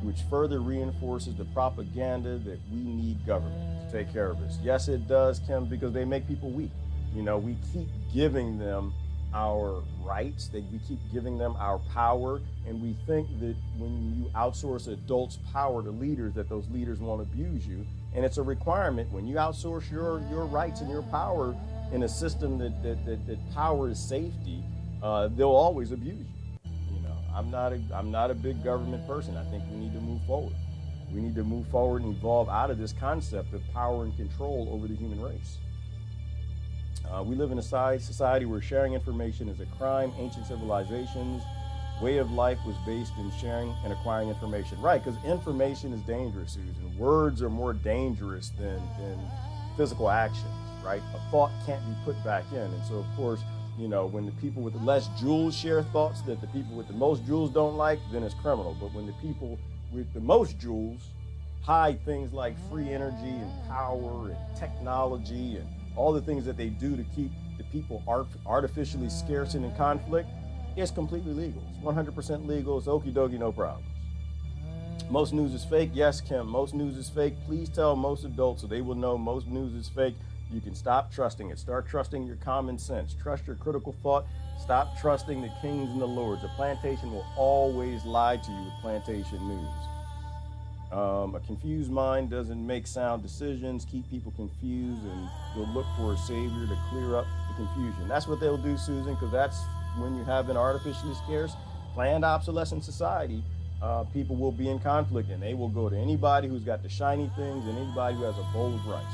which further reinforces the propaganda that we need government to take care of us. Yes, it does, Kim, because they make people weak. You know, we keep giving them our rights, that we keep giving them our power, and we think that when you outsource adults' power to leaders, that those leaders won't abuse you. And it's a requirement. When you outsource your rights and your power in a system that powers safety, they'll always abuse you. You know, I'm not a big government person. I think we need to move forward. We need to move forward and evolve out of this concept of power and control over the human race. We live in a society where sharing information is a crime. Ancient civilizations' way of life was based in sharing and acquiring information. Right, because information is dangerous, Susan. Words are more dangerous than physical actions, right? A thought can't be put back in. And so, of course, you know, when the people with the less jewels share thoughts that the people with the most jewels don't like, then it's criminal. But when the people with the most jewels hide things like free energy and power and technology and all the things that they do to keep the people artificially scarce and in conflict, it's completely legal. It's 100% legal. It's okie dokie, no problems. Most news is fake. Yes, Kim, most news is fake. Please tell most adults so they will know most news is fake. You can stop trusting it. Start trusting your common sense. Trust your critical thought. Stop trusting the kings and the lords. The plantation will always lie to you with plantation news. A confused mind doesn't make sound decisions, keep people confused, and they'll look for a savior to clear up the confusion. That's what they'll do, Susan, because that's when you have an artificially scarce, planned obsolescent society. People will be in conflict, and they will go to anybody who's got the shiny things and anybody who has a bowl of rice.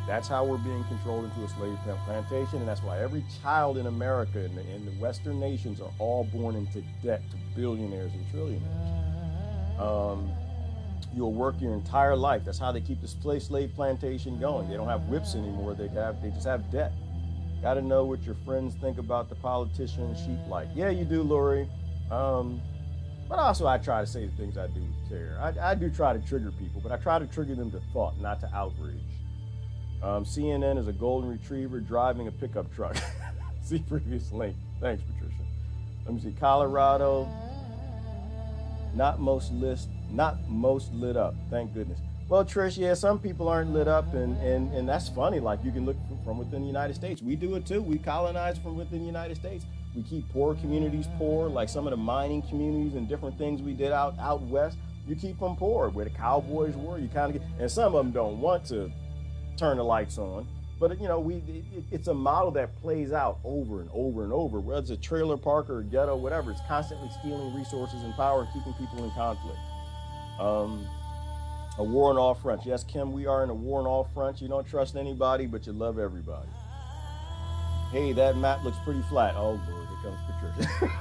That's how we're being controlled into a slave plantation, and that's why every child in America and in the Western nations are all born into debt to billionaires and trillionaires. You'll work your entire life. That's how they keep the slave plantation going. They don't have whips anymore. They just have debt. Got to know what your friends think about the politician sheep like. Yeah, you do, Lori. But also I try to say the things I do care. I do try to trigger people, but I try to trigger them to thought, not to outrage. CNN is a golden retriever driving a pickup truck. See previous link. Thanks, Patricia. Let me see. Colorado, not most lit up. Thank goodness. Well, Trish, yeah, some people aren't lit up, and that's funny. Like, you can look from within the United States. We do it too. We colonize from within the United States. We keep poor communities poor, like some of the mining communities and different things we did out west. You keep them poor, where the cowboys were. You kind of get, and some of them don't want to turn the lights on, but you know, it's a model that plays out over and over and over. Whether it's a trailer park or a ghetto, whatever, it's constantly stealing resources and power and keeping people in conflict. A war on all fronts. Yes, Kim, we are in a war on all fronts. You don't trust anybody, but you love everybody. Hey, that map looks pretty flat. Oh Lord, here comes Patricia.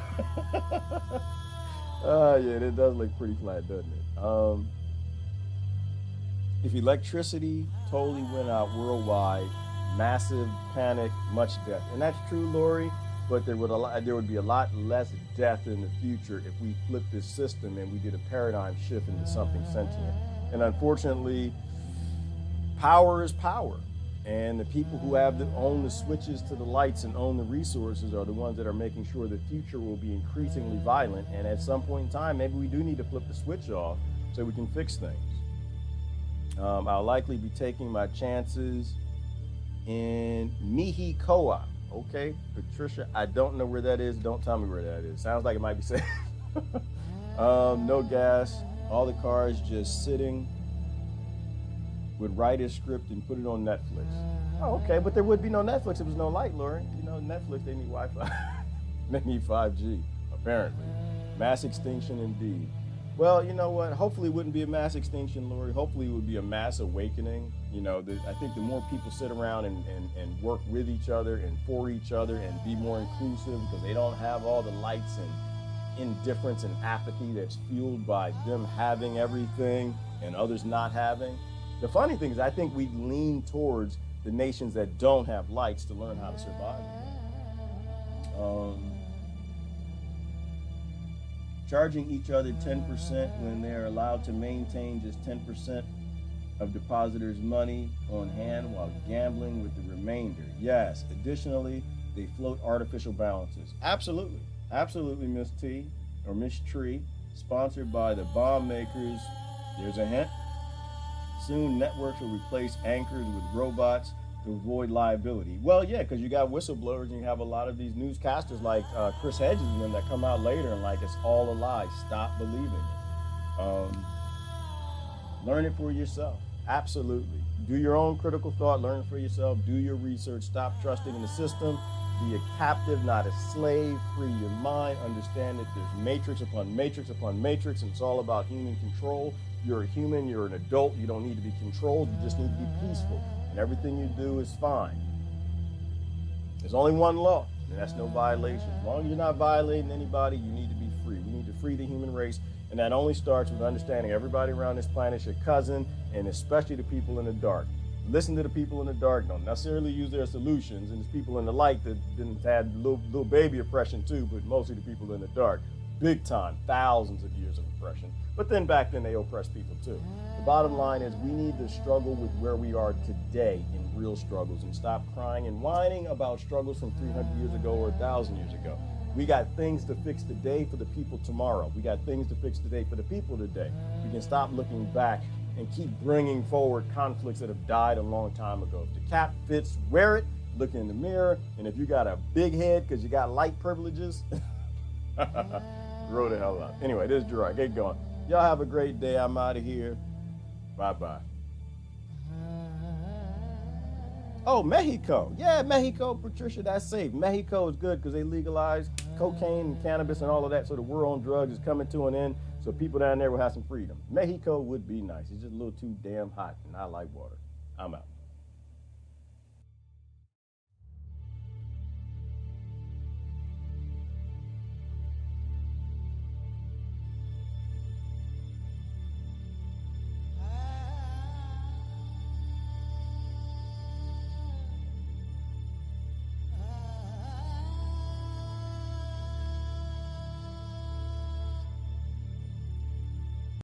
Yeah, it does look pretty flat, doesn't it? If electricity totally went out worldwide, massive panic, much death. And that's true, Lori, but there would be a lot less death in the future if we flipped this system and we did a paradigm shift into something sentient. And unfortunately, power is power. And the people who own the switches to the lights and own the resources are the ones that are making sure the future will be increasingly violent. And at some point in time, maybe we do need to flip the switch off so we can fix things. I'll likely be taking my chances in Mexico. Okay, Patricia, I don't know where that is. Don't tell me where that is. Sounds like it might be safe. No gas. All the cars just sitting. Would write a script and put it on Netflix. Oh, okay, but there would be no Netflix if there was no light, Lauren. You know, Netflix, they need Wi-Fi. They need 5G, apparently. Mass extinction indeed. Well, you know what? Hopefully it wouldn't be a mass extinction, Lori. Hopefully it would be a mass awakening. You know, I think the more people sit around and work with each other and for each other and be more inclusive, because they don't have all the lights and indifference and apathy that's fueled by them having everything and others not having. The funny thing is, I think we lean towards the nations that don't have lights to learn how to survive. Charging each other 10% when they're allowed to maintain just 10% of depositors' money on hand while gambling with the remainder. Yes, additionally, they float artificial balances. Absolutely. Absolutely, Miss T, or Miss Tree, sponsored by the bomb makers. There's a hint. Soon, networks will replace anchors with robots to avoid liability. Well, yeah, because you got whistleblowers and you have a lot of these newscasters like Chris Hedges and them that come out later and like, it's all a lie. Stop believing it. Learn it for yourself. Absolutely. Do your own critical thought. Learn it for yourself. Do your research. Stop trusting in the system. Be a captive, not a slave. Free your mind. Understand that there's matrix upon matrix upon matrix, and it's all about human control. You're a human, you're an adult, you don't need to be controlled, you just need to be peaceful. And everything you do is fine. There's only one law, and that's no violation. As long as you're not violating anybody, you need to be free. We need to free the human race, and that only starts with understanding everybody around this planet is your cousin, and especially the people in the dark. Listen to the people in the dark, don't necessarily use their solutions, and there's people in the light that didn't had little baby oppression too, but mostly the people in the dark. Big time, thousands of years of oppression. But then back then they oppressed people too. The bottom line is we need to struggle with where we are today in real struggles and stop crying and whining about struggles from 300 years ago or 1,000 years ago. We got things to fix today for the people tomorrow. We got things to fix today for the people today. We can stop looking back and keep bringing forward conflicts that have died a long time ago. If the cap fits, wear it, look in the mirror, and if you got a big head because you got light privileges, grow the hell up. Anyway, this is Gerard. Get going. Y'all have a great day. I'm out of here. Bye-bye. Oh, Mexico. Yeah, Mexico, Patricia, that's safe. Mexico is good because they legalized cocaine and cannabis and all of that, so the war on drugs is coming to an end, so people down there will have some freedom. Mexico would be nice. It's just a little too damn hot, and I like water. I'm out.